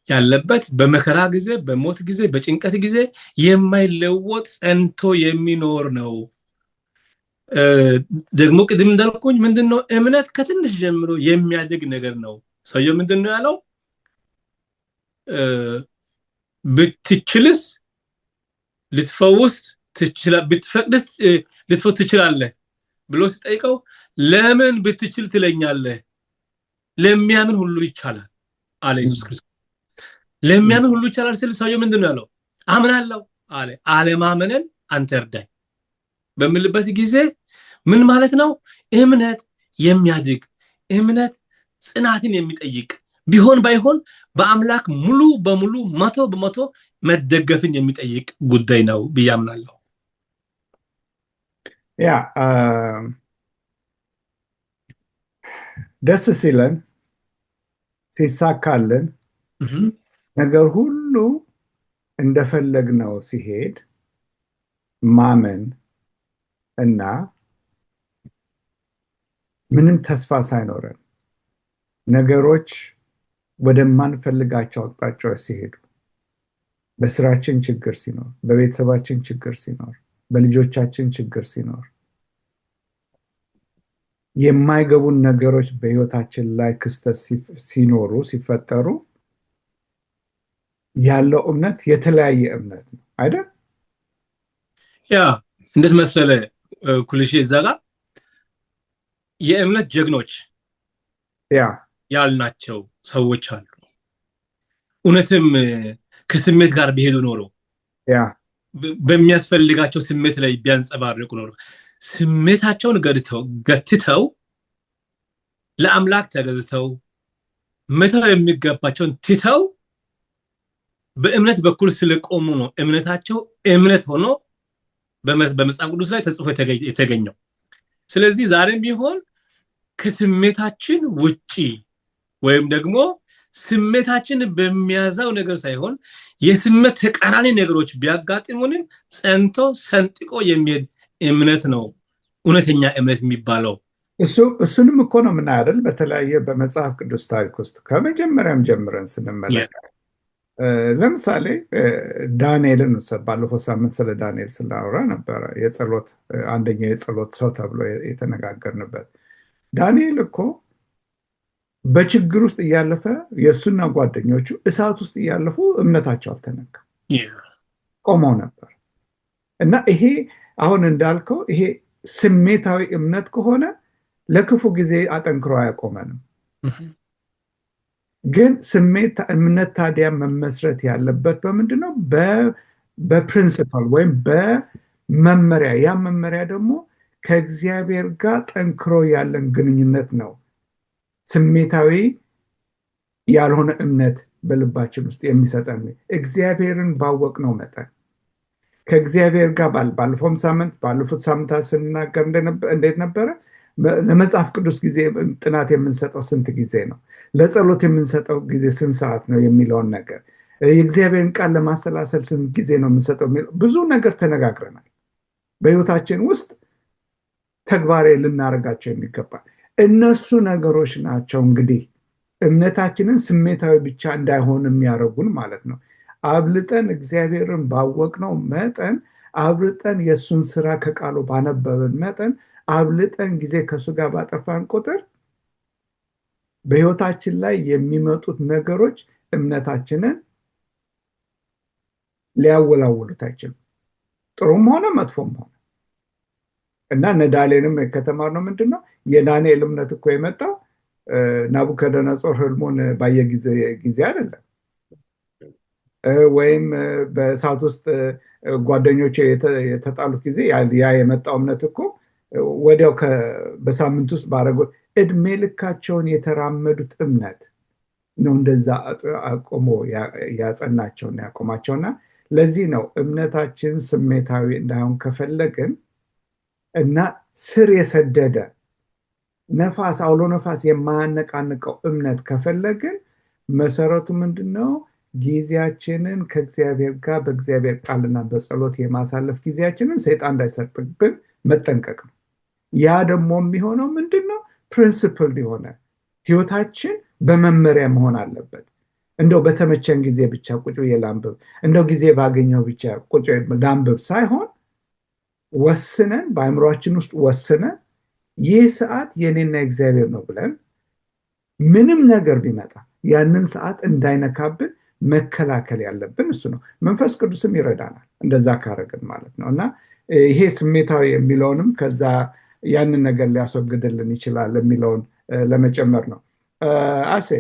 S2: ያለበት በመከራ ጊዜ በሞት ጊዜ በጭንቀት ጊዜ የማይለወጥ ጸንቶ የሚኖር ነው። ደግሞ ቅድም እንዳልኩኝ ምንድነው እምነት ከትንሽ ጀምሮ የሚያድግ ነገር ነው። ሰውየው ምንድነው ያለው? ብትችልስ ልትፈውስ ብትፈቅድስ ልትፈውስ ትችላለህ ብሎ ሲጠይቀው ለምን ብትችል ትለኛለህ? ለሚያምን ሁሉ ይቻላል አለ ኢየሱስ ክርስቶስ። ለሚያምን ሁሉ ይቻላል ሲል ሰውየው ምንድነው ያለው? አምናለሁ አለ። አለማመንን አንተ እርዳኝ በሚልበት ጊዜ ምን ማለት ነው? እምነት የሚያድግ እምነት ጽናትን የሚጠይቅ ቢሆን ባይሆን በአምላክ ሙሉ በሙሉ 100% መደገፍን የሚጠይቅ ጉዳይ ነው ብዬ አምናለሁ።
S1: ያ ደስ ሲለን ሲሳካልን ነገር ሁሉ እንደፈለግነው ሲሄድ ማመን እና ምንም ተስፋ ሳይኖረን ነገሮች ወደማንፈልጋቸው አቅጣጫዎች ሲሄዱ፣ በስራችን ችግር ሲኖር፣ በቤተሰባችን ችግር ሲኖር፣ በልጆቻችን ችግር ሲኖር፣ የማይገቡን ነገሮች በህይወታችን ላይ ክስተት ሲፈጠሩ ያለው እምነት የተለያየ እምነት ነው አይደል?
S2: ያ እንዴት መሰለ ኩልሽ እዛ ጋር የእምነት ጀግኖች ያልናቸው ሰዎች አሉ። እውነትም ከስሜት ጋር ቢሄዱ ኖሮ
S1: ያ
S2: በሚያስፈልጋቸው ስሜት ላይ ቢያንጸባርቁ ኖሮ ስሜታቸውን ገትተው ለአምላክ ተገዝተው መተው የሚገባቸውን ትተው በእምነት በኩል ስለቆሙ ነው እምነታቸው እምነት ሆኖ በመጽሐፍ ቅዱስ ላይ ተጽፎ የተገኘው። ስለዚህ ዛሬም ቢሆን ከስሜታችን ውጪ ወይም ደግሞ ስሜታችን በሚያዛው ነገር ሳይሆን የስሜት ተቃራኒ ነገሮች ቢያጋጥሙንም ጸንቶ ሰንጥቆ የሚሄድ እምነት ነው እውነተኛ እምነት የሚባለው።
S1: እሱንም እኮ ነው የምናየው አይደል? በተለያየ በመጽሐፍ ቅዱስ ታሪክ ውስጥ ከመጀመሪያም ጀምረን ስንመለከት ለምሳሌ ዳንኤልን ባለፈው ሳምንት ስለ ዳንኤል ስናወራ ነበረ። አንደኛው የጸሎት ሰው ተብሎ የተነጋገርንበት ዳንኤል እኮ በችግር ውስጥ እያለፈ የእሱና ጓደኞቹ እሳት ውስጥ እያለፉ እምነታቸው አልተነካም፣ ቆመው ነበር። እና ይሄ አሁን እንዳልከው ይሄ ስሜታዊ እምነት ከሆነ ለክፉ ጊዜ አጠንክሮ አያቆመንም። ግን እምነት ታዲያ መመስረት ያለበት በምንድን ነው? በፕሪንሲፓል ወይም በመመሪያ። ያ መመሪያ ደግሞ ከእግዚአብሔር ጋር ጠንክሮ ያለን ግንኙነት ነው። ስሜታዊ ያልሆነ እምነት በልባችን ውስጥ የሚሰጠን እግዚአብሔርን ባወቅነው መጠን ከእግዚአብሔር ጋር ባለፉት ሳምንታት ስንናገር እንዴት ነበረ? ለመጽሐፍ ቅዱስ ጊዜ ጥናት የምንሰጠው ስንት ጊዜ ነው? ለጸሎት የምንሰጠው ጊዜ ስንት ሰዓት ነው የሚለውን ነገር፣ የእግዚአብሔርን ቃል ለማሰላሰል ስንት ጊዜ ነው የምንሰጠው? ብዙ ነገር ተነጋግረናል። በህይወታችን ውስጥ ተግባራዊ ልናደርጋቸው የሚገባል እነሱ ነገሮች ናቸው። እንግዲህ እምነታችንን ስሜታዊ ብቻ እንዳይሆን የሚያደርጉን ማለት ነው። አብልጠን እግዚአብሔርን ባወቅነው መጠን፣ አብልጠን የእሱን ስራ ከቃሉ ባነበብን መጠን፣ አብልጠን ጊዜ ከእሱ ጋር ባጠፋን ቁጥር በህይወታችን ላይ የሚመጡት ነገሮች እምነታችንን ሊያወላውሉት አይችሉም፣ ጥሩም ሆነ መጥፎም ሆነ። እና እነ ዳንኤልም ከተማርነው ምንድን ነው የዳንኤል እምነት እኮ የመጣው ናቡከደነጾር ህልሙን ባየ ጊዜ አይደለም፣ ወይም በእሳት ውስጥ ጓደኞች የተጣሉት ጊዜ ያ የመጣው እምነት እኮ ወዲያው በሳምንት ውስጥ ባደረጉት እድሜ ልካቸውን የተራመዱት እምነት ነው እንደዛ አቆሞ ያጸናቸውና ያቆማቸውና። ለዚህ ነው እምነታችን ስሜታዊ እንዳይሆን ከፈለግን እና ስር የሰደደ አውሎ ነፋስ የማያነቃንቀው እምነት ከፈለግን መሰረቱ ምንድነው? ጊዜያችንን ከእግዚአብሔር ጋር በእግዚአብሔር ቃልና በጸሎት የማሳለፍ ጊዜያችንን ሰይጣን እንዳይሰርቅብን መጠንቀቅ ነው። ያ ደግሞ የሚሆነው ምንድነው? ፕሪንሲፕል የሆነ ህይወታችን በመመሪያ መሆን አለበት። እንደው በተመቸን ጊዜ ብቻ ቁጭ ብዬ ላንብብ፣ እንደው ጊዜ ባገኘው ብቻ ቁጭ ላንብብ ሳይሆን ወስነን በአእምሯችን ውስጥ ወስነን ይህ ሰዓት የኔና እግዚአብሔር ነው ብለን ምንም ነገር ቢመጣ ያንን ሰዓት እንዳይነካብን መከላከል ያለብን እሱ ነው። መንፈስ ቅዱስም ይረዳናል እንደዛ ካረግን ማለት ነው። እና ይሄ ስሜታዊ የሚለውንም ከዛ ያንን ነገር ሊያስወግድልን ይችላል የሚለውን ለመጨመር ነው። አሴ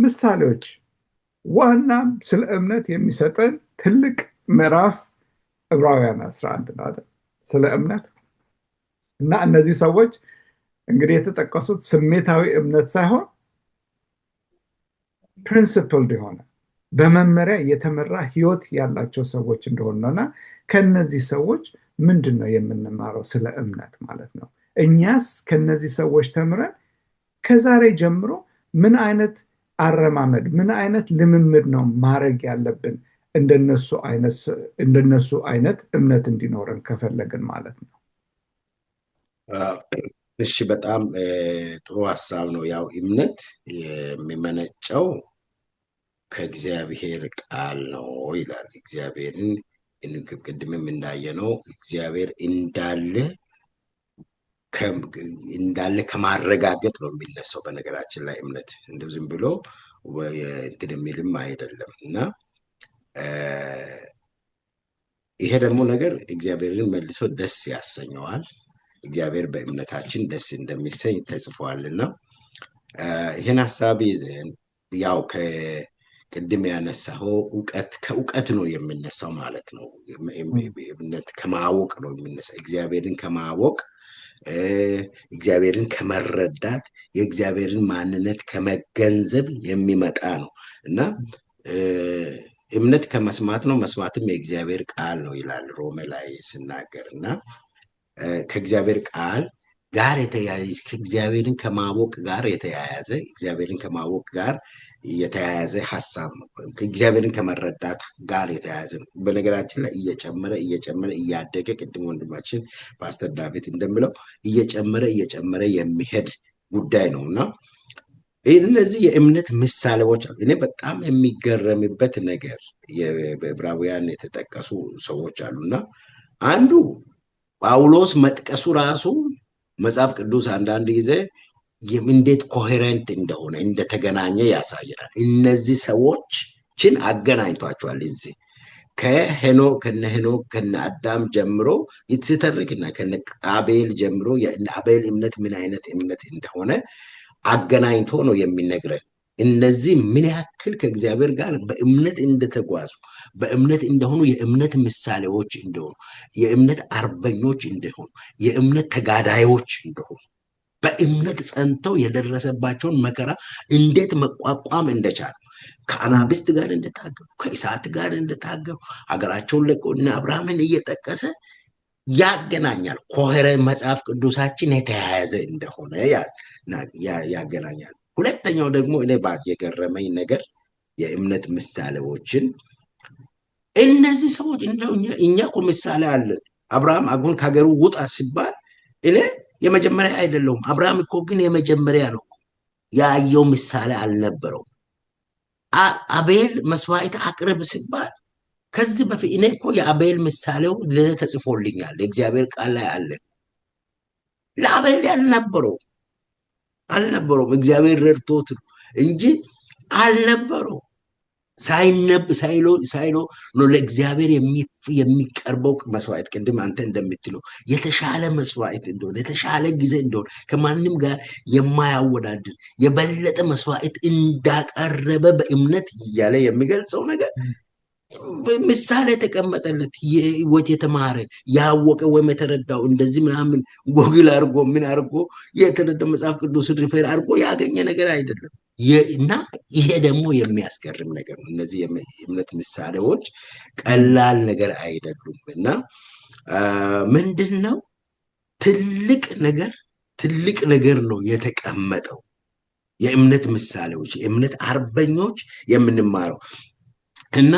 S1: ምሳሌዎች ዋና ስለ እምነት የሚሰጠን ትልቅ ምዕራፍ ዕብራውያን 11 ነው አይደል? ስለ እምነት እና እነዚህ ሰዎች እንግዲህ የተጠቀሱት ስሜታዊ እምነት ሳይሆን ፕሪንሲፕልድ የሆነ በመመሪያ የተመራ ህይወት ያላቸው ሰዎች እንደሆኑ ነውና ከነዚህ ሰዎች ምንድን ነው የምንማረው ስለ እምነት ማለት ነው? እኛስ ከነዚህ ሰዎች ተምረን ከዛሬ ጀምሮ ምን አይነት አረማመድ ምን አይነት ልምምድ ነው ማድረግ ያለብን እንደነሱ አይነት እምነት እንዲኖረን ከፈለግን ማለት ነው?
S3: እሺ፣ በጣም ጥሩ ሀሳብ ነው። ያው እምነት የሚመነጨው ከእግዚአብሔር ቃል ነው ይላል። እግዚአብሔርን ቅድምም እንዳየነው እግዚአብሔር እንዳለ ከማረጋገጥ ነው የሚነሳው። በነገራችን ላይ እምነት እንደው ዝም ብሎ እንትን የሚልም አይደለም እና ይሄ ደግሞ ነገር እግዚአብሔርን መልሶ ደስ ያሰኘዋል። እግዚአብሔር በእምነታችን ደስ እንደሚሰኝ ተጽፏልና ይህን ሀሳብ ይዘን ያው ቅድም ያነሳው ከእውቀት ነው የሚነሳው ማለት ነው። እምነት ከማወቅ ነው የሚነሳው። እግዚአብሔርን ከማወቅ እግዚአብሔርን ከመረዳት የእግዚአብሔርን ማንነት ከመገንዘብ የሚመጣ ነው እና እምነት ከመስማት ነው፣ መስማትም የእግዚአብሔር ቃል ነው ይላል ሮሜ ላይ ሲናገር እና ከእግዚአብሔር ቃል ጋር የተያያዘ ከእግዚአብሔርን ከማወቅ ጋር የተያያዘ እግዚአብሔርን ከማወቅ ጋር የተያያዘ ሐሳብ ነው። ከእግዚአብሔርን ከመረዳት ጋር የተያያዘ ነው። በነገራችን ላይ እየጨመረ እያደገ ቅድም ወንድማችን ፓስተር ዳዊት እንደሚለው እየጨመረ የሚሄድ ጉዳይ ነውና እነዚህ የእምነት ምሳሌዎች አሉ። እኔ በጣም የሚገረምበት ነገር በዕብራውያን የተጠቀሱ ሰዎች አሉና አንዱ ጳውሎስ መጥቀሱ ራሱ መጽሐፍ ቅዱስ አንዳንድ ጊዜ እንዴት ኮሄረንት እንደሆነ እንደተገናኘ ያሳየናል። እነዚህ ሰዎችን አገናኝቷቸዋል። እዚህ ከሄኖክ ከነ አዳም ጀምሮ ይትተርክና ከነ አቤል ጀምሮ የአቤል እምነት ምን አይነት እምነት እንደሆነ አገናኝቶ ነው የሚነግረን። እነዚህ ምን ያክል ከእግዚአብሔር ጋር በእምነት እንደተጓዙ በእምነት እንደሆኑ የእምነት ምሳሌዎች እንደሆኑ የእምነት አርበኞች እንደሆኑ የእምነት ተጋዳዮች እንደሆኑ በእምነት ጸንተው የደረሰባቸውን መከራ እንዴት መቋቋም እንደቻሉ ከአናብስት ጋር እንደታገሉ ከእሳት ጋር እንደታገሉ ሀገራቸውን ለቀው እነ አብርሃምን እየጠቀሰ ያገናኛል። ኮሄረ መጽሐፍ ቅዱሳችን የተያያዘ እንደሆነ ያገናኛል። ሁለተኛው ደግሞ እኔ የገረመኝ ነገር የእምነት ምሳሌዎችን እነዚህ ሰዎች እንደው እኛ እኮ ምሳሌ አለን። አብርሃም አሁን ከሀገሩ ውጣ ሲባል እኔ የመጀመሪያ አይደለሁም። አብርሃም እኮ ግን የመጀመሪያ ነው። ያየው ምሳሌ አልነበረው። አቤል መስዋዕት አቅርብ ሲባል ከዚህ በፊት እኔ እኮ የአቤል ምሳሌው ለኔ ተጽፎልኛል፣ የእግዚአብሔር ቃል ላይ አለ። ለአቤል አልነበረውም። እግዚአብሔር ረድቶት ነው እንጂ አልነበረው። ሳይሎ ነው ለእግዚአብሔር የሚቀርበው መስዋዕት። ቅድም አንተ እንደምትለው የተሻለ መስዋዕት እንደሆነ የተሻለ ጊዜ እንደሆነ ከማንም ጋር የማያወዳድር የበለጠ መስዋዕት እንዳቀረበ በእምነት እያለ የሚገልጸው ነገር ምሳሌ የተቀመጠለት ህይወት የተማረ ያወቀ ወይም የተረዳው እንደዚህ ምናምን ጎግል አድርጎ ምን አድርጎ የተረዳው መጽሐፍ ቅዱስን ሪፌር አድርጎ ያገኘ ነገር አይደለም። እና ይሄ ደግሞ የሚያስገርም ነገር ነው። እነዚህ የእምነት ምሳሌዎች ቀላል ነገር አይደሉም እና ምንድነው ትልቅ ነገር ነው የተቀመጠው። የእምነት ምሳሌዎች የእምነት አርበኞች የምንማረው እና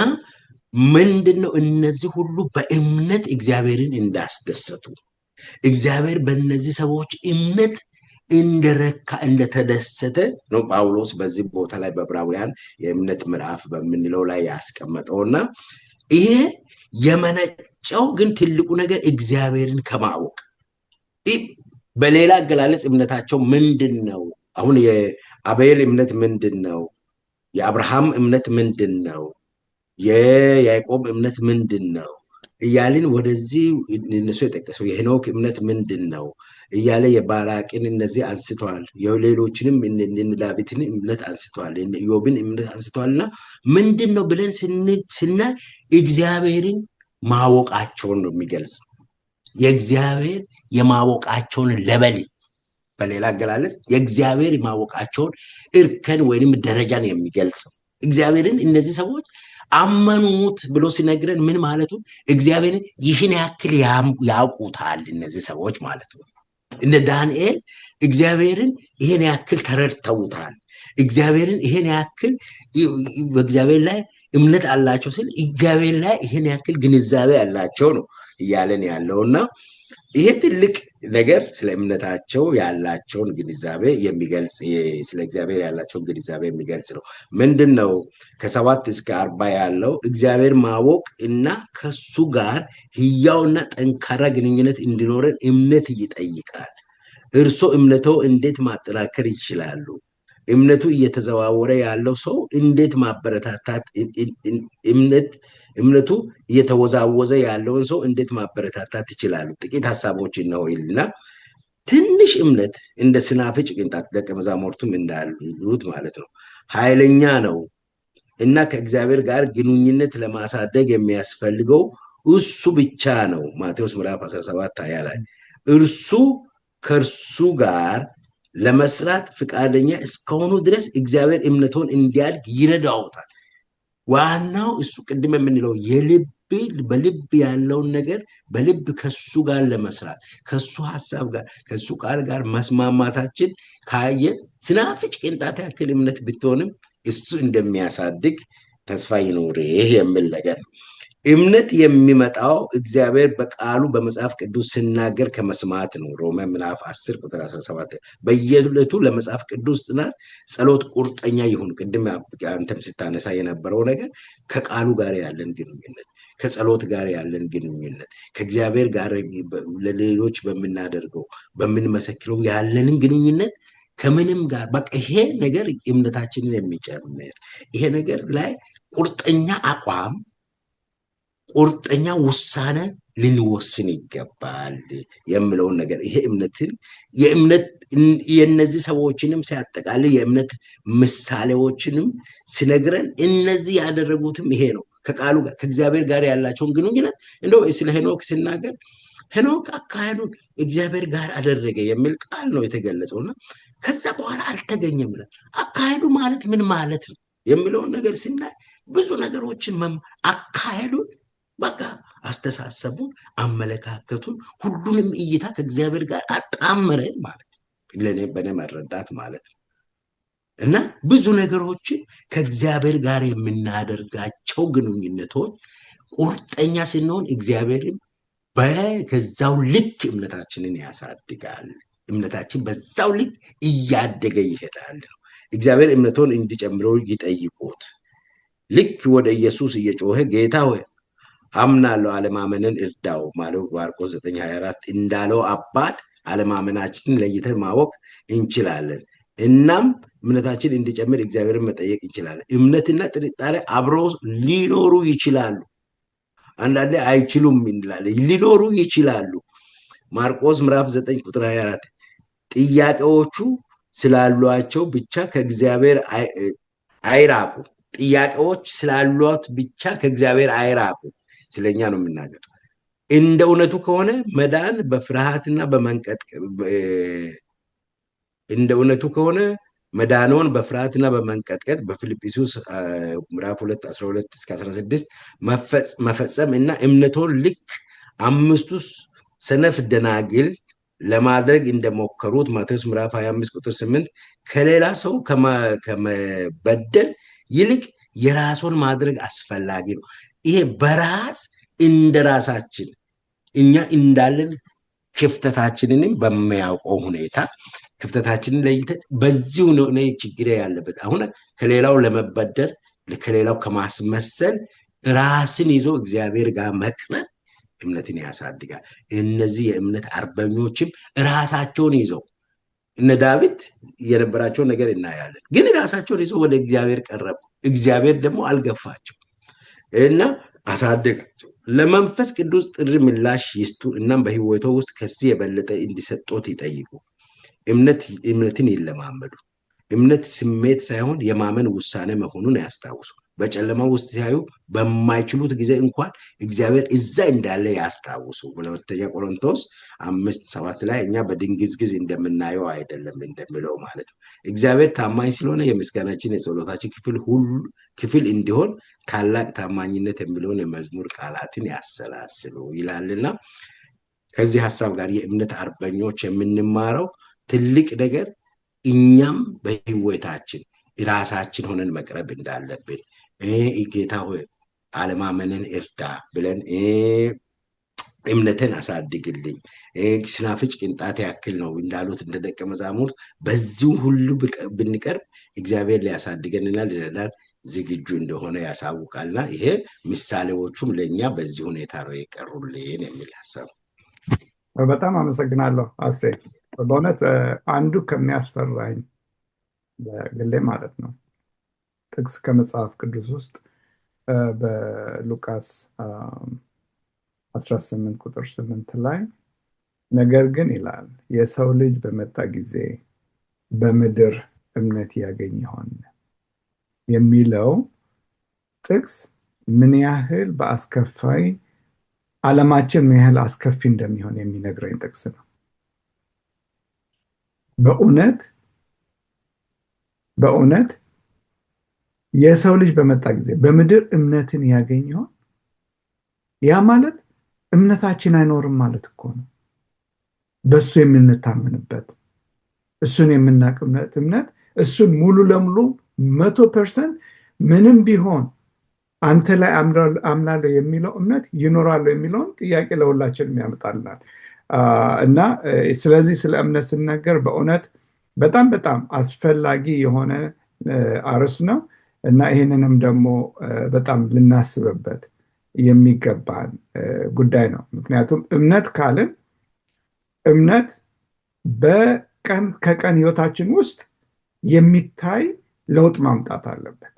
S3: ምንድነው እነዚህ ሁሉ በእምነት እግዚአብሔርን እንዳስደሰቱ እግዚአብሔር በእነዚህ ሰዎች እምነት እንደረካ እንደተደሰተ ነው ጳውሎስ በዚህ ቦታ ላይ በዕብራውያን የእምነት ምዕራፍ በምንለው ላይ ያስቀመጠውና ይሄ የመነጨው ግን ትልቁ ነገር እግዚአብሔርን ከማወቅ በሌላ አገላለጽ እምነታቸው ምንድነው? አሁን የአቤል እምነት ምንድነው? የአብርሃም እምነት ምንድነው? የያዕቆብ እምነት ምንድነው እያልን ወደዚህ እነሱ የጠቀሰው የሄኖክ እምነት ምንድነው እያለ የባራቅን እነዚህ አንስተዋል። የሌሎችንም ዳዊትን እምነት አንስተዋል፣ ኢዮብን እምነት አንስተዋልና ምንድነው ብለን ስናይ እግዚአብሔርን ማወቃቸውን ነው የሚገልጽ። የእግዚአብሔር የማወቃቸውን ለበል በሌላ አገላለጽ የእግዚአብሔር የማወቃቸውን እርከን ወይንም ደረጃን የሚገልጽ እግዚአብሔርን እነዚህ ሰዎች አመኑት ብሎ ሲነግረን ምን ማለቱ እግዚአብሔርን ይህን ያክል ያውቁታል እነዚህ ሰዎች ማለት ነው። እንደ ዳንኤል እግዚአብሔርን ይህን ያክል ተረድተውታል። እግዚአብሔርን ይህን ያክል በእግዚአብሔር ላይ እምነት አላቸው ሲል እግዚአብሔር ላይ ይህን ያክል ግንዛቤ አላቸው ነው እያለን ያለውና ይሄ ትልቅ ነገር ስለ እምነታቸው ያላቸውን ግንዛቤ የሚገልጽ ስለ እግዚአብሔር ያላቸውን ግንዛቤ የሚገልጽ ነው። ምንድነው ከ7 እስከ 40 ያለው እግዚአብሔር ማወቅ እና ከሱ ጋር ህያውና ጠንካራ ግንኙነት እንዲኖረን እምነት ይጠይቃል። እርሶ እምነቶ እንዴት ማጠናከር ይችላሉ? እምነቱ እየተዘዋወረ ያለው ሰው እንዴት ማበረታታት እምነቱ እየተወዛወዘ ያለውን ሰው እንዴት ማበረታታት ይችላሉ? ጥቂት ሐሳቦችን ነው ይልና ትንሽ እምነት እንደ ስናፍጭ ቅንጣት ደቀ መዛሙርቱም እንዳሉት ማለት ነው ኃይለኛ ነው። እና ከእግዚአብሔር ጋር ግንኙነት ለማሳደግ የሚያስፈልገው እሱ ብቻ ነው። ማቴዎስ ምዕራፍ 17 20 ላይ እርሱ ከእርሱ ጋር ለመስራት ፍቃደኛ እስከሆኑ ድረስ እግዚአብሔር እምነቶን እንዲያድግ ይረዳውታል። ዋናው እሱ ቅድም የምንለው በልብ ያለውን ነገር በልብ ከሱ ጋር ለመስራት ከሱ ሀሳብ ጋር ከሱ ቃል ጋር መስማማታችን ካየን ስናፍጭ ቅንጣት ያክል እምነት ብትሆንም እሱ እንደሚያሳድግ ተስፋ ይኑርህ የሚል ነገር ነው። እምነት የሚመጣው እግዚአብሔር በቃሉ በመጽሐፍ ቅዱስ ሲናገር ከመስማት ነው። ሮሜ ምዕራፍ 10 ቁጥር 17 በየዕለቱ ለመጽሐፍ ቅዱስ ጥናት ጸሎት ቁርጠኛ ይሁን። ቅድም አንተም ስታነሳ የነበረው ነገር ከቃሉ ጋር ያለን ግንኙነት፣ ከጸሎት ጋር ያለን ግንኙነት፣ ከእግዚአብሔር ጋር ለሌሎች በምናደርገው በምንመሰክረው ያለንን ግንኙነት ከምንም ጋር በቃ ይሄ ነገር እምነታችንን የሚጨምር ይሄ ነገር ላይ ቁርጠኛ አቋም ቁርጠኛ ውሳኔ ልንወስን ይገባል የምለውን ነገር ይሄ የእምነት የነዚህ ሰዎችንም ሲያጠቃልል የእምነት ምሳሌዎችንም ሲነግረን እነዚህ ያደረጉትም ይሄ ነው። ከቃሉ ጋር ከእግዚአብሔር ጋር ያላቸውን ግንኙነት እንደው ስለ ሄኖክ ሲናገር ሄኖክ አካሄዱን እግዚአብሔር ጋር አደረገ የሚል ቃል ነው የተገለጸውና ከዛ በኋላ አልተገኘም። አካሄዱ ማለት ምን ማለት ነው የሚለውን ነገር ስናይ ብዙ ነገሮችን አካሄዱን በቃ አስተሳሰቡን፣ አመለካከቱን፣ ሁሉንም እይታ ከእግዚአብሔር ጋር አጣመረ ማለት ነው። በእኔ መረዳት ማለት ነው። እና ብዙ ነገሮችን ከእግዚአብሔር ጋር የምናደርጋቸው ግንኙነቶች ቁርጠኛ ስንሆን እግዚአብሔርም በከዛው ልክ እምነታችንን ያሳድጋል። እምነታችን በዛው ልክ እያደገ ይሄዳል። እግዚአብሔር እምነቶን እንዲጨምረው ይጠይቁት። ልክ ወደ ኢየሱስ እየጮኸ ጌታ ሆይ አምናለሁ አለማመንን እርዳው ማለት ማርቆስ 9:24 እንዳለው አባት አለማመናችንን ለይተን ማወቅ እንችላለን። እናም እምነታችን እንዲጨምር እግዚአብሔርን መጠየቅ እንችላለን። እምነትና ጥርጣሬ አብረው ሊኖሩ ይችላሉ። አንዳንዴ አይችሉም እንላለን፣ ሊኖሩ ይችላሉ። ማርቆስ ምዕራፍ 9 ቁጥር 24 ጥያቄዎቹ ስላሏቸው ብቻ ከእግዚአብሔር አይራቁ። ጥያቄዎች ስላሏት ብቻ ከእግዚአብሔር አይራቁ። ስለኛ ነው የምናገር። እንደ እውነቱ ከሆነ መዳን በፍርሃትና በመንቀጥቀጥ እንደ እውነቱ ከሆነ መዳኖን በፍርሃትና በመንቀጥቀጥ በፊልጵስዩስ ምዕራፍ 2 12-16 መፈጸም እና እምነቶን ልክ አምስቱ ሰነፍ ደናግል ለማድረግ እንደሞከሩት ማቴዎስ ምዕራፍ 25 ቁጥር 8 ከሌላ ሰው ከመበደል ይልቅ የራሱን ማድረግ አስፈላጊ ነው። ይሄ በራስ እንደራሳችን እኛ እንዳለን ክፍተታችንንም በሚያውቀው ሁኔታ ክፍተታችንን ለይተን በዚሁ ነው ችግር ያለበት። አሁን ከሌላው ለመበደር ከሌላው ከማስመሰል ራስን ይዞ እግዚአብሔር ጋር መቅረብ እምነትን ያሳድጋል። እነዚህ የእምነት አርበኞችም ራሳቸውን ይዘው እነ ዳዊት የነበራቸውን ነገር እናያለን። ግን ራሳቸውን ይዘው ወደ እግዚአብሔር ቀረቡ። እግዚአብሔር ደግሞ አልገፋቸው እና አሳደጋቸው። ለመንፈስ ቅዱስ ጥሪ ምላሽ ይስጡ። እናም በህይወቶ ውስጥ ከዚህ የበለጠ እንዲሰጡት ይጠይቁ። እምነትን ይለማመዱ። እምነት ስሜት ሳይሆን የማመን ውሳኔ መሆኑን ያስታውሱ። በጨለማ ውስጥ ሲያዩ በማይችሉት ጊዜ እንኳን እግዚአብሔር እዛ እንዳለ ያስታውሱ። ሁለተኛ ቆሮንቶስ 5:7 ላይ እኛ በድንግዝግዝ እንደምናየው አይደለም እንደሚለው ማለት ነው። እግዚአብሔር ታማኝ ስለሆነ የምስጋናችን የጸሎታችን ክፍል እንዲሆን ታላቅ ታማኝነት የሚለውን የመዝሙር ቃላትን ያሰላስሉ ይላልና ከዚህ ሀሳብ ጋር የእምነት አርበኞች የምንማረው ትልቅ ነገር እኛም በህይወታችን ራሳችን ሆነን መቅረብ እንዳለብን ጌታ ሆይ አለማመንን እርዳ ብለን እምነትን አሳድግልኝ ስናፍጭ ቅንጣት ያክል ነው እንዳሉት እንደ ደቀ መዛሙርት በዚሁ ሁሉ ብንቀርብ እግዚአብሔር ሊያሳድገንና ሊረዳን ዝግጁ እንደሆነ ያሳውቃልና ይሄ ምሳሌዎቹም ለእኛ በዚህ ሁኔታ ነው የቀሩልን የሚል ሀሳብ።
S1: በጣም አመሰግናለሁ አሴ። በእውነት አንዱ ከሚያስፈራኝ በግሌ ማለት ነው ጥቅስ ከመጽሐፍ ቅዱስ ውስጥ በሉቃስ 18 ቁጥር 8 ላይ ነገር ግን ይላል የሰው ልጅ በመጣ ጊዜ በምድር እምነት ያገኝ ይሆን የሚለው ጥቅስ ምን ያህል በአስከፋይ ዓለማችን ምን ያህል አስከፊ እንደሚሆን የሚነግረኝ ጥቅስ ነው። በእውነት የሰው ልጅ በመጣ ጊዜ በምድር እምነትን ያገኝ ይሆን? ያ ማለት እምነታችን አይኖርም ማለት እኮ ነው። በሱ የምንታመንበት እሱን የምናውቅ እምነት እሱን ሙሉ ለሙሉ 100% ምንም ቢሆን አንተ ላይ አምናለሁ የሚለው እምነት ይኖራል የሚለውን ጥያቄ ለሁላችንም ያመጣልናል። እና ስለዚህ ስለ እምነት ስናገር በእውነት በጣም በጣም አስፈላጊ የሆነ አርዕስት ነው እና ይህንንም ደግሞ በጣም ልናስብበት የሚገባን ጉዳይ ነው። ምክንያቱም እምነት ካልን እምነት በቀን ከቀን ህይወታችን ውስጥ የሚታይ ለውጥ ማምጣት አለበት።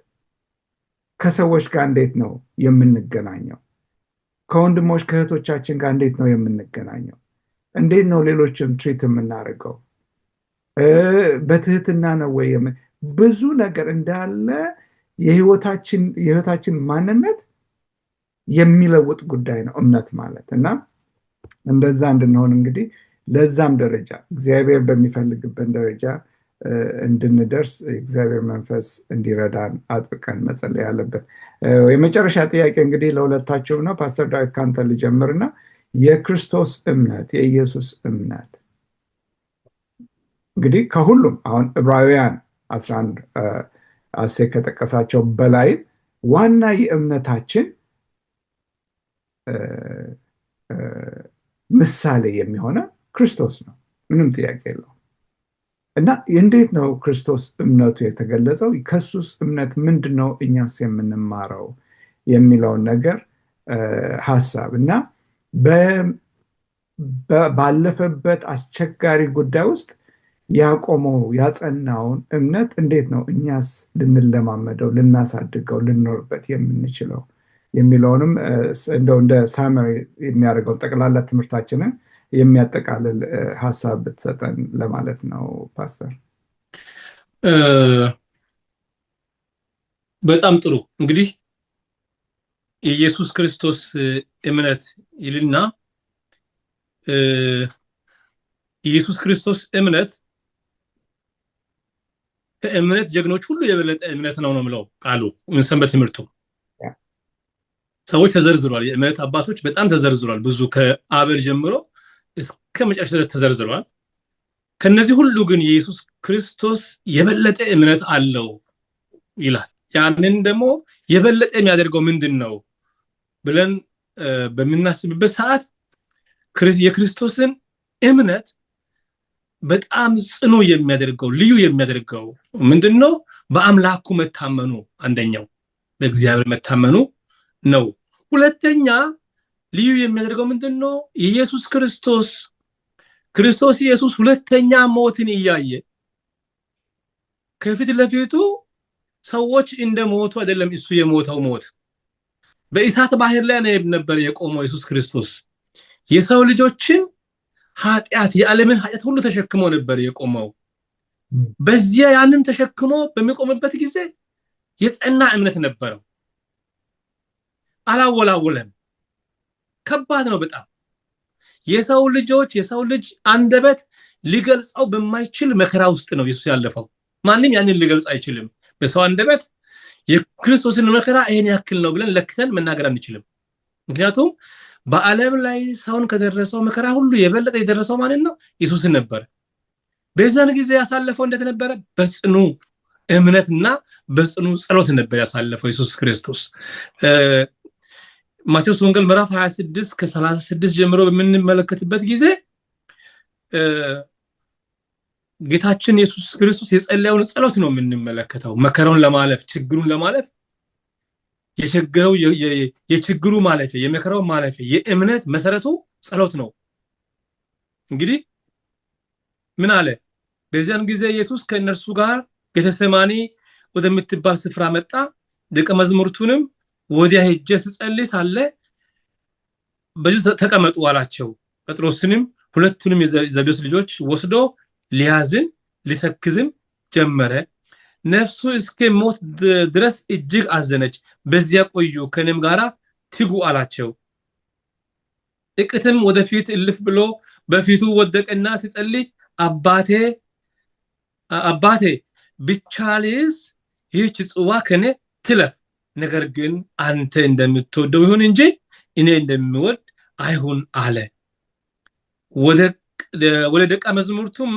S1: ከሰዎች ጋር እንዴት ነው የምንገናኘው? ከወንድሞች ከእህቶቻችን ጋር እንዴት ነው የምንገናኘው? እንዴት ነው ሌሎችን ትሪት የምናደርገው? በትህትና ነው ወይ? ብዙ ነገር እንዳለ የህይወታችን ማንነት የሚለውጥ ጉዳይ ነው እምነት ማለት እና እንደዛ እንድንሆን እንግዲህ ለዛም ደረጃ እግዚአብሔር በሚፈልግበት ደረጃ እንድንደርስ እግዚአብሔር መንፈስ እንዲረዳን አጥብቀን መጸለይ አለብን። የመጨረሻ ጥያቄ እንግዲህ ለሁለታችሁም ነው። ፓስተር ዳዊት ካንተ ልጀምርና የክርስቶስ እምነት የኢየሱስ እምነት እንግዲህ ከሁሉም አሁን ዕብራውያን 11 አሴ ከጠቀሳቸው በላይ ዋና የእምነታችን ምሳሌ የሚሆነ ክርስቶስ ነው። ምንም ጥያቄ የለውም። እና እንዴት ነው ክርስቶስ እምነቱ የተገለጸው? ከሱስ እምነት ምንድነው እኛስ የምንማረው የሚለውን ነገር ሐሳብ እና ባለፈበት አስቸጋሪ ጉዳይ ውስጥ ያቆመው ያጸናውን እምነት እንዴት ነው እኛስ ልንለማመደው፣ ልናሳድገው፣ ልንኖርበት የምንችለው የሚለውንም እንደው እንደ ሳመሪ የሚያደርገው ጠቅላላ ትምህርታችንን የሚያጠቃልል ሐሳብ ብትሰጠን ለማለት ነው ፓስተር።
S2: በጣም ጥሩ። እንግዲህ የኢየሱስ ክርስቶስ እምነት ይልና ኢየሱስ ክርስቶስ እምነት ከእምነት ጀግኖች ሁሉ የበለጠ እምነት ነው የምለው ቃሉ ሰንበት ትምህርቱ። ሰዎች ተዘርዝሯል። የእምነት አባቶች በጣም ተዘርዝሯል። ብዙ ከአቤል ጀምሮ እስከ መጨረሻ ድረስ ተዘርዝሯል። ከነዚህ ሁሉ ግን ኢየሱስ ክርስቶስ የበለጠ እምነት አለው ይላል። ያንን ደግሞ የበለጠ የሚያደርገው ምንድነው ብለን በምናስብበት ሰዓት የክርስቶስን እምነት በጣም ጽኑ የሚያደርገው ልዩ የሚያደርገው ምንድነው? በአምላኩ መታመኑ አንደኛው በእግዚአብሔር መታመኑ ነው። ሁለተኛ ልዩ የሚያደርገው ምንድነው? ኢየሱስ ክርስቶስ ኢየሱስ ሁለተኛ ሞትን እያየ ከፊት ለፊቱ ሰዎች እንደሞቱ አይደለም እሱ የሞተው ሞት በእሳት ባህር ላይ ነበር የቆመው ኢየሱስ ክርስቶስ። የሰው ልጆችን ኃጢአት የዓለምን ኃጢአት ሁሉ ተሸክሞ ነበር የቆመው። በዚያ ያንን ተሸክሞ በሚቆምበት ጊዜ የጸና እምነት ነበረው። አላወላወለም። ከባድ ነው በጣም። የሰው ልጅ አንደበት ሊገልጸው በማይችል መከራ ውስጥ ነው ኢየሱስ ያለፈው። ማንም ያንን ሊገልጽ አይችልም። በሰው አንደበት የክርስቶስን መከራ ይሄን ያክል ነው ብለን ለክተን መናገር አንችልም። ምክንያቱም በዓለም ላይ ሰውን ከደረሰው መከራ ሁሉ የበለጠ የደረሰው ማለት ነው ኢየሱስ ነበር። በዛን ጊዜ ያሳለፈው እንደተነበረ በጽኑ እምነትና በጽኑ ጸሎት ነበር ያሳለፈው ኢየሱስ ክርስቶስ። ማቴዎስ ወንጌል ምዕራፍ 26 ከ36 ጀምሮ በምንመለከትበት ጊዜ ጌታችን ኢየሱስ ክርስቶስ የጸለየውን ጸሎት ነው የምንመለከተው። መከራውን ለማለፍ ችግሩን ለማለፍ የችግሩ ማለፊያ የመከራው ማለፊያ የእምነት መሰረቱ ጸሎት ነው። እንግዲህ ምን አለ? በዚያን ጊዜ ኢየሱስ ከእነርሱ ጋር ጌቴሴማኒ ወደምትባል ስፍራ መጣ። ደቀ መዛሙርቱንም ወዲያ ሄጄ ስጸልይ ሳለ በዚህ ተቀመጡ አላቸው። ጴጥሮስንም ሁለቱንም የዘብዴዎስ ልጆች ወስዶ ሊያዝን ሊተክዝም ጀመረ። ነፍሱ እስከሞት ድረስ እጅግ አዘነች። በዚያ ቆዩ፣ ከእኔም ጋር ትጉ አላቸው። ጥቂትም ወደፊት እልፍ ብሎ በፊቱ ወደቀና ሲጸልይ አባቴ ቢቻልስ ይህች ጽዋ ከኔ ትለፍ፣ ነገር ግን አንተ እንደምትወደው ይሁን እንጂ እኔ እንደምወድ አይሁን አለ። ወደ ደቀ መዛሙርቱም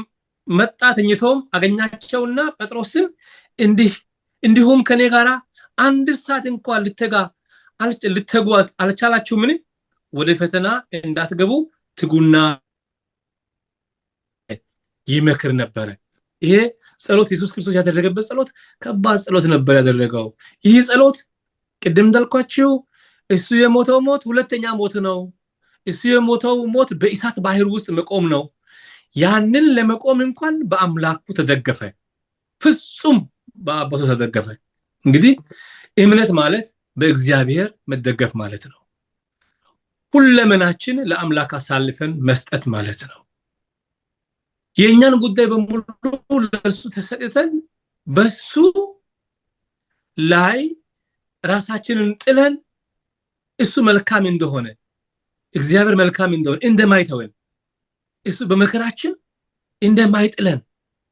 S2: መጣ። ተኝተውም አገኛቸውና ጴጥሮስን እንዲሁም ከኔ ጋር አንድ ሰዓት እንኳን ልትተጉ አልቻላችሁምን? ወደ ፈተና እንዳትገቡ ትጉና ይመክር ነበር። ይሄ ጸሎት ኢየሱስ ክርስቶስ ያደረገበት ጸሎት ከባድ ጸሎት ነበር ያደረገው። ይህ ጸሎት ቅድም እንዳልኳችሁ እሱ የሞተው ሞት ሁለተኛ ሞት ነው። እሱ የሞተው ሞት በእሳት ባህር ውስጥ መቆም ነው። ያንን ለመቆም እንኳን በአምላኩ ተደገፈ፣ ፍጹም በአባቱ ተደገፈ። እንግዲህ እምነት ማለት በእግዚአብሔር መደገፍ ማለት ነው። ሁለመናችን ለአምላክ አሳልፈን መስጠት ማለት ነው። የኛን ጉዳይ በሙሉ ለሱ ተሰጥተን በሱ ላይ ራሳችንን ጥለን እሱ መልካም እንደሆነ እግዚአብሔር መልካም እንደሆነ እንደማይተወን እሱ በመከራችን እንደማይጥለን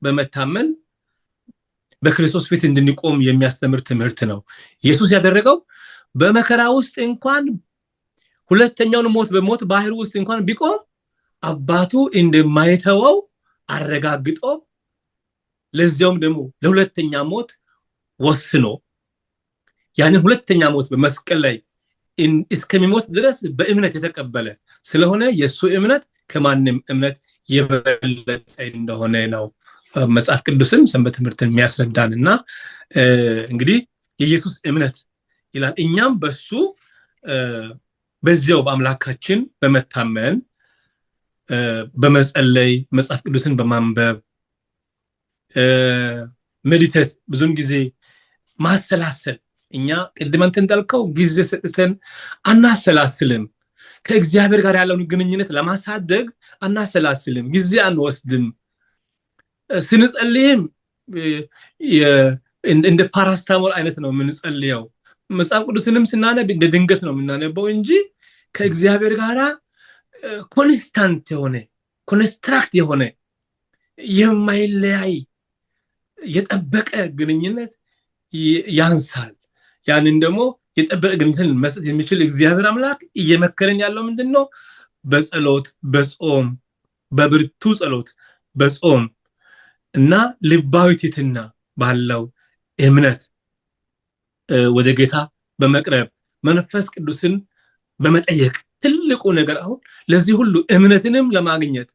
S2: በመታመን በክርስቶስ ፊት እንድንቆም የሚያስተምር ትምህርት ነው። ኢየሱስ ያደረገው በመከራ ውስጥ እንኳን ሁለተኛውን ሞት በሞት ባህር ውስጥ እንኳን ቢቆም አባቱ እንደማይተወው አረጋግጦ ለዚያውም ደግሞ ለሁለተኛ ሞት ወስኖ ያንን ሁለተኛ ሞት በመስቀል ላይ እስከሚሞት ድረስ በእምነት የተቀበለ ስለሆነ የሱ እምነት ከማንም እምነት የበለጠ እንደሆነ ነው መጽሐፍ ቅዱስም ሰንበት ትምህርትን የሚያስረዳንና እንግዲህ የኢየሱስ እምነት ይላል። እኛም በሱ በዚያው በአምላካችን በመታመን በመጸለይ መጽሐፍ ቅዱስን በማንበብ ሜዲቴት ብዙን ጊዜ ማሰላሰል እኛ ቅድም አንተ እንዳልከው ጊዜ ሰጥተን አናሰላስልም። ከእግዚአብሔር ጋር ያለውን ግንኙነት ለማሳደግ አናሰላስልም፣ ጊዜ አንወስድም። ስንጸልይም እንደ ፓራስታሞል አይነት ነው የምንጸልየው። መጽሐፍ ቅዱስንም ስናነብ እንደ ድንገት ነው የምናነበው እንጂ ከእግዚአብሔር ጋር ኮንስታንት የሆነ ኮንስትራክት የሆነ የማይለያይ የጠበቀ ግንኙነት ያንሳል። ያንን ደግሞ የጠበቀ ግንኙነትን መስጠት የሚችል እግዚአብሔር አምላክ እየመከረን ያለው ምንድነው? በጸሎት በጾም በብርቱ ጸሎት በጾም እና ልባዊ ትሕትና ባለው እምነት ወደ ጌታ በመቅረብ መንፈስ ቅዱስን በመጠየቅ ትልቁ ነገር አሁን ለዚህ ሁሉ እምነትንም ለማግኘት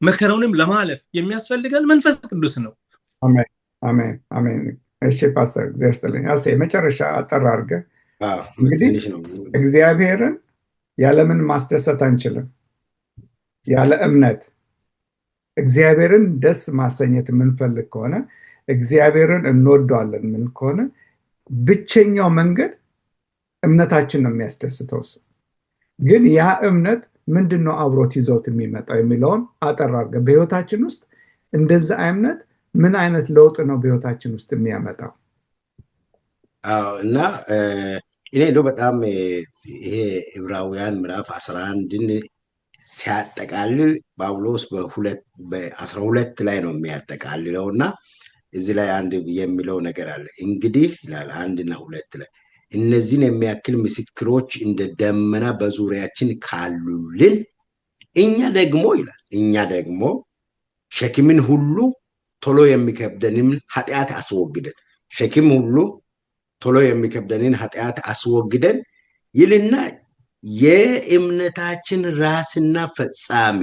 S2: መከራውንም ለማለፍ የሚያስፈልገን መንፈስ ቅዱስ ነው።
S1: አሜን አሜን አሜን። እሺ ፓስተር እግዚአብሔር ይስጥልኝ። መጨረሻ አጠር አድርገህ እንግዲህ እግዚአብሔርን ያለምን ማስደሰት አንችልም። ያለ እምነት እግዚአብሔርን ደስ ማሰኘት የምንፈልግ ከሆነ እግዚአብሔርን እንወደዋለን ምን ከሆነ ብቸኛው መንገድ እምነታችን ነው የሚያስደስተው። ግን ያ እምነት ምንድነው አብሮት ይዞት የሚመጣው የሚለውን አጠር አድርገህ በህይወታችን ውስጥ እንደዛ እምነት ምን አይነት ለውጥ ነው በህይወታችን ውስጥ የሚያመጣው?
S3: እና እኔ እንደው በጣም ይሄ ዕብራውያን ምዕራፍ 11ን ሲያጠቃልል ጳውሎስ በ12 ላይ ነው የሚያጠቃልለውና እዚህ ላይ አንድ የሚለው ነገር አለ። እንግዲህ ይላል 1 እና 2 ላይ እነዚህን የሚያክል ምስክሮች እንደ ደመና በዙሪያችን ካሉልን እኛ ደግሞ ሸክምን ሁሉ ቶሎ የሚከብደንን ኃጢአት አስወግደን ይልና የእምነታችን ራስና ፈጻሚ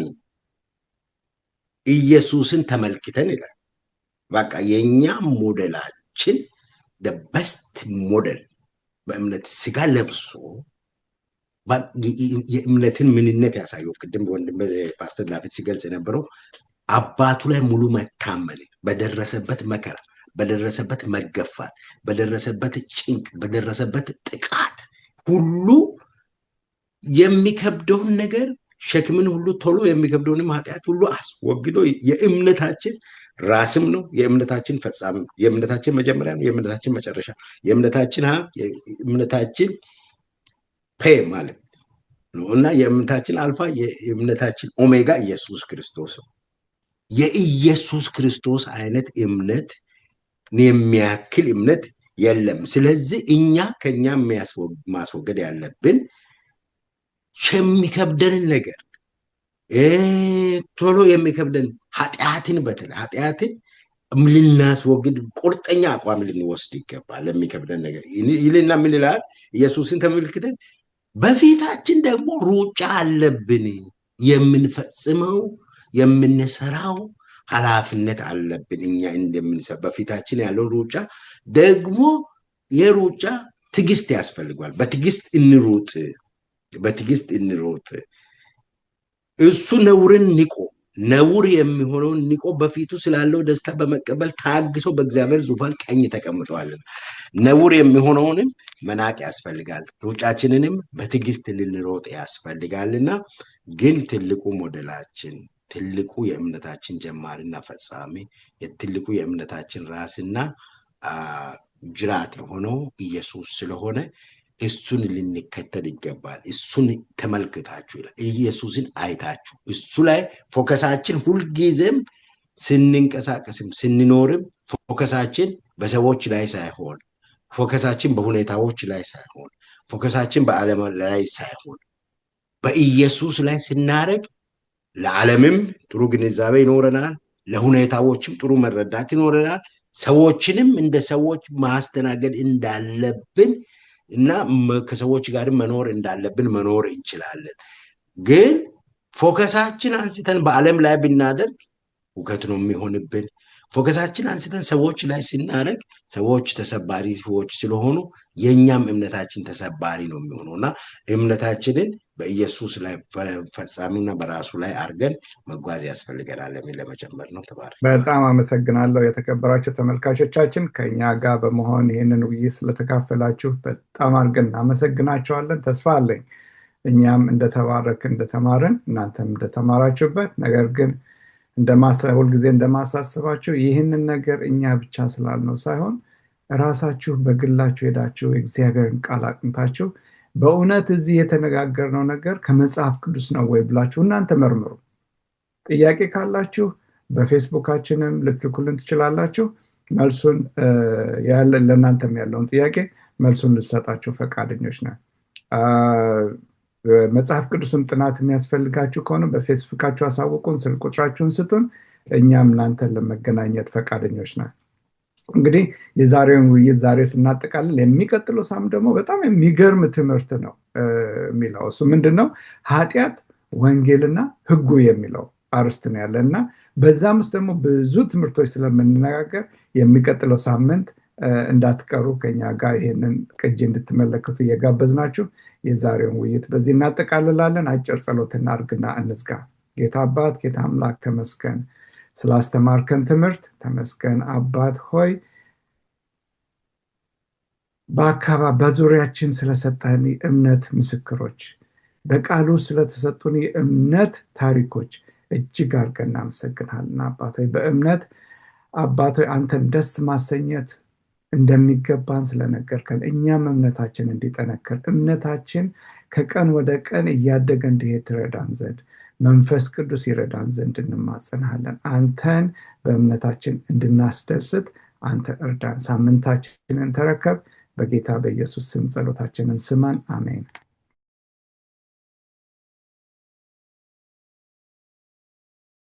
S3: ኢየሱስን ተመልክተን ይላል። በቃ የኛ ሞዴላችን the best ሞዴል በእምነት ስጋ ለብሶ የእምነትን ምንነት ያሳየው ቅድም ወንድም ፓስተር ዳዊት ሲገልጽ የነበረው አባቱ ላይ ሙሉ መታመን በደረሰበት መከራ በደረሰበት መገፋት በደረሰበት ጭንቅ በደረሰበት ጥቃት ሁሉ የሚከብደውን ነገር ሸክምን ሁሉ ቶሎ የሚከብደውንም ኃጢአት ሁሉ አስወግዶ የእምነታችን ራስም ነው፣ የእምነታችን ፈጻሚ፣ የእምነታችን መጀመሪያ ነው፣ የእምነታችን መጨረሻ፣ የእምነታችን ሀብ፣ የእምነታችን ፔ ማለት ነው እና የእምነታችን አልፋ፣ የእምነታችን ኦሜጋ ኢየሱስ ክርስቶስ ነው። የኢየሱስ ክርስቶስ አይነት እምነት የሚያክል እምነት የለም። ስለዚህ እኛ ከኛ ማስወገድ ያለብን የሚከብደንን ነገር ቶሎ የሚከብደን ኃጢአትን፣ በተለይ ኃጢአትን ልናስወግድ ቁርጠኛ አቋም ልንወስድ ይገባል። ለሚከብደን ነገር ይልና ምን ይላል? ኢየሱስን ተመልክተን በፊታችን ደግሞ ሩጫ አለብን፣ የምንፈጽመው የምንሰራው ኃላፊነት አለብን። እኛ እንደምንሰራ በፊታችን ያለው ሩጫ ደግሞ የሩጫ ትዕግስት ያስፈልጓል። በትዕግስት እንሩጥ፣ በትዕግስት እንሩጥ። እሱ ነውርን ንቆ፣ ነውር የሚሆነውን ንቆ በፊቱ ስላለው ደስታ በመቀበል ታግሶ በእግዚአብሔር ዙፋን ቀኝ ተቀምጠዋልና ነውር የሚሆነውንም መናቅ ያስፈልጋል። ሩጫችንንም በትዕግስት ልንሮጥ ያስፈልጋልና ግን ትልቁ ሞዴላችን፣ ትልቁ የእምነታችን ጀማሪና ፈጻሚ፣ የትልቁ የእምነታችን ራስና ጅራት የሆነው ኢየሱስ ስለሆነ እሱን ልንከተል ይገባል። እሱን ተመልክታችሁ ይላል፣ ኢየሱስን አይታችሁ እሱ ላይ ፎከሳችን ሁልጊዜም ስንንቀሳቀስም ስንኖርም ፎከሳችን በሰዎች ላይ ሳይሆን፣ ፎከሳችን በሁኔታዎች ላይ ሳይሆን፣ ፎከሳችን በዓለም ላይ ሳይሆን በኢየሱስ ላይ ስናደርግ ለዓለምም ጥሩ ግንዛቤ ይኖረናል፣ ለሁኔታዎችም ጥሩ መረዳት ይኖረናል። ሰዎችንም እንደ ሰዎች ማስተናገድ እንዳለብን እና ከሰዎች ጋር መኖር እንዳለብን መኖር እንችላለን። ግን ፎከሳችን አንስተን በዓለም ላይ ብናደርግ ውከት ነው የሚሆንብን። ፎከሳችን አንስተን ሰዎች ላይ ስናደርግ ሰዎች ተሰባሪ ሰዎች ስለሆኑ የኛም እምነታችን ተሰባሪ ነው የሚሆነው እና እምነታችንን በኢየሱስ ላይ ፈጻሚና በራሱ ላይ አድርገን መጓዝ ያስፈልገናል የሚል ለመጨመር ነው። ተባረክ።
S1: በጣም አመሰግናለሁ። የተከበራችሁ ተመልካቾቻችን ከኛ ጋር በመሆን ይህንን ውይይት ስለተካፈላችሁ በጣም አድርገን እናመሰግናችኋለን። ተስፋ አለኝ እኛም እንደተባረክን እንደተማርን እናንተም እንደተማራችሁበት። ነገር ግን ሁልጊዜ እንደማሳስባችሁ ይህንን ነገር እኛ ብቻ ስላልነው ሳይሆን ራሳችሁ በግላችሁ ሄዳችሁ የእግዚአብሔርን ቃል አጥንታችሁ በእውነት እዚህ የተነጋገርነው ነገር ከመጽሐፍ ቅዱስ ነው ወይ ብላችሁ እናንተ መርምሩ። ጥያቄ ካላችሁ በፌስቡካችንም ልትልኩልን ትችላላችሁ። መልሱን ለእናንተም ያለውን ጥያቄ መልሱን ልሰጣችሁ ፈቃደኞች ነን። መጽሐፍ ቅዱስም ጥናት የሚያስፈልጋችሁ ከሆነ በፌስቡካችሁ አሳውቁን፣ ስልክ ቁጥራችሁን ስጡን። እኛም እናንተን ለመገናኘት ፈቃደኞች ነን። እንግዲህ የዛሬውን ውይይት ዛሬ ስናጠቃልል የሚቀጥለው ሳምንት ደግሞ በጣም የሚገርም ትምህርት ነው የሚለው። እሱ ምንድን ነው? ኃጢአት፣ ወንጌልና ሕጉ የሚለው አርስት ነው ያለ እና በዛም ውስጥ ደግሞ ብዙ ትምህርቶች ስለምንነጋገር የሚቀጥለው ሳምንት እንዳትቀሩ ከኛ ጋር ይሄንን ቅጂ እንድትመለከቱ እየጋበዝናችሁ የዛሬውን ውይይት በዚህ እናጠቃልላለን። አጭር ጸሎት እናድርግና እንዝጋ። ጌታ አባት፣ ጌታ አምላክ ተመስገን ስላስተማርከን ትምህርት ተመስገን። አባት ሆይ በዙሪያችን ስለሰጠን የእምነት ምስክሮች፣ በቃሉ ስለተሰጡን የእምነት ታሪኮች እጅግ አድርገን እናመሰግናለን። አባት ሆይ በእምነት አባት ሆይ አንተን ደስ ማሰኘት እንደሚገባን ስለነገርከን እኛም እምነታችን እንዲጠነክር እምነታችን ከቀን ወደ ቀን እያደገ እንዲሄድ ትረዳን ዘንድ መንፈስ ቅዱስ ይረዳን ዘንድ እንማጸናለን። አንተን በእምነታችን እንድናስደስት አንተ እርዳን። ሳምንታችንን ተረከብ። በጌታ በኢየሱስ ስም ጸሎታችንን ስማን። አሜን።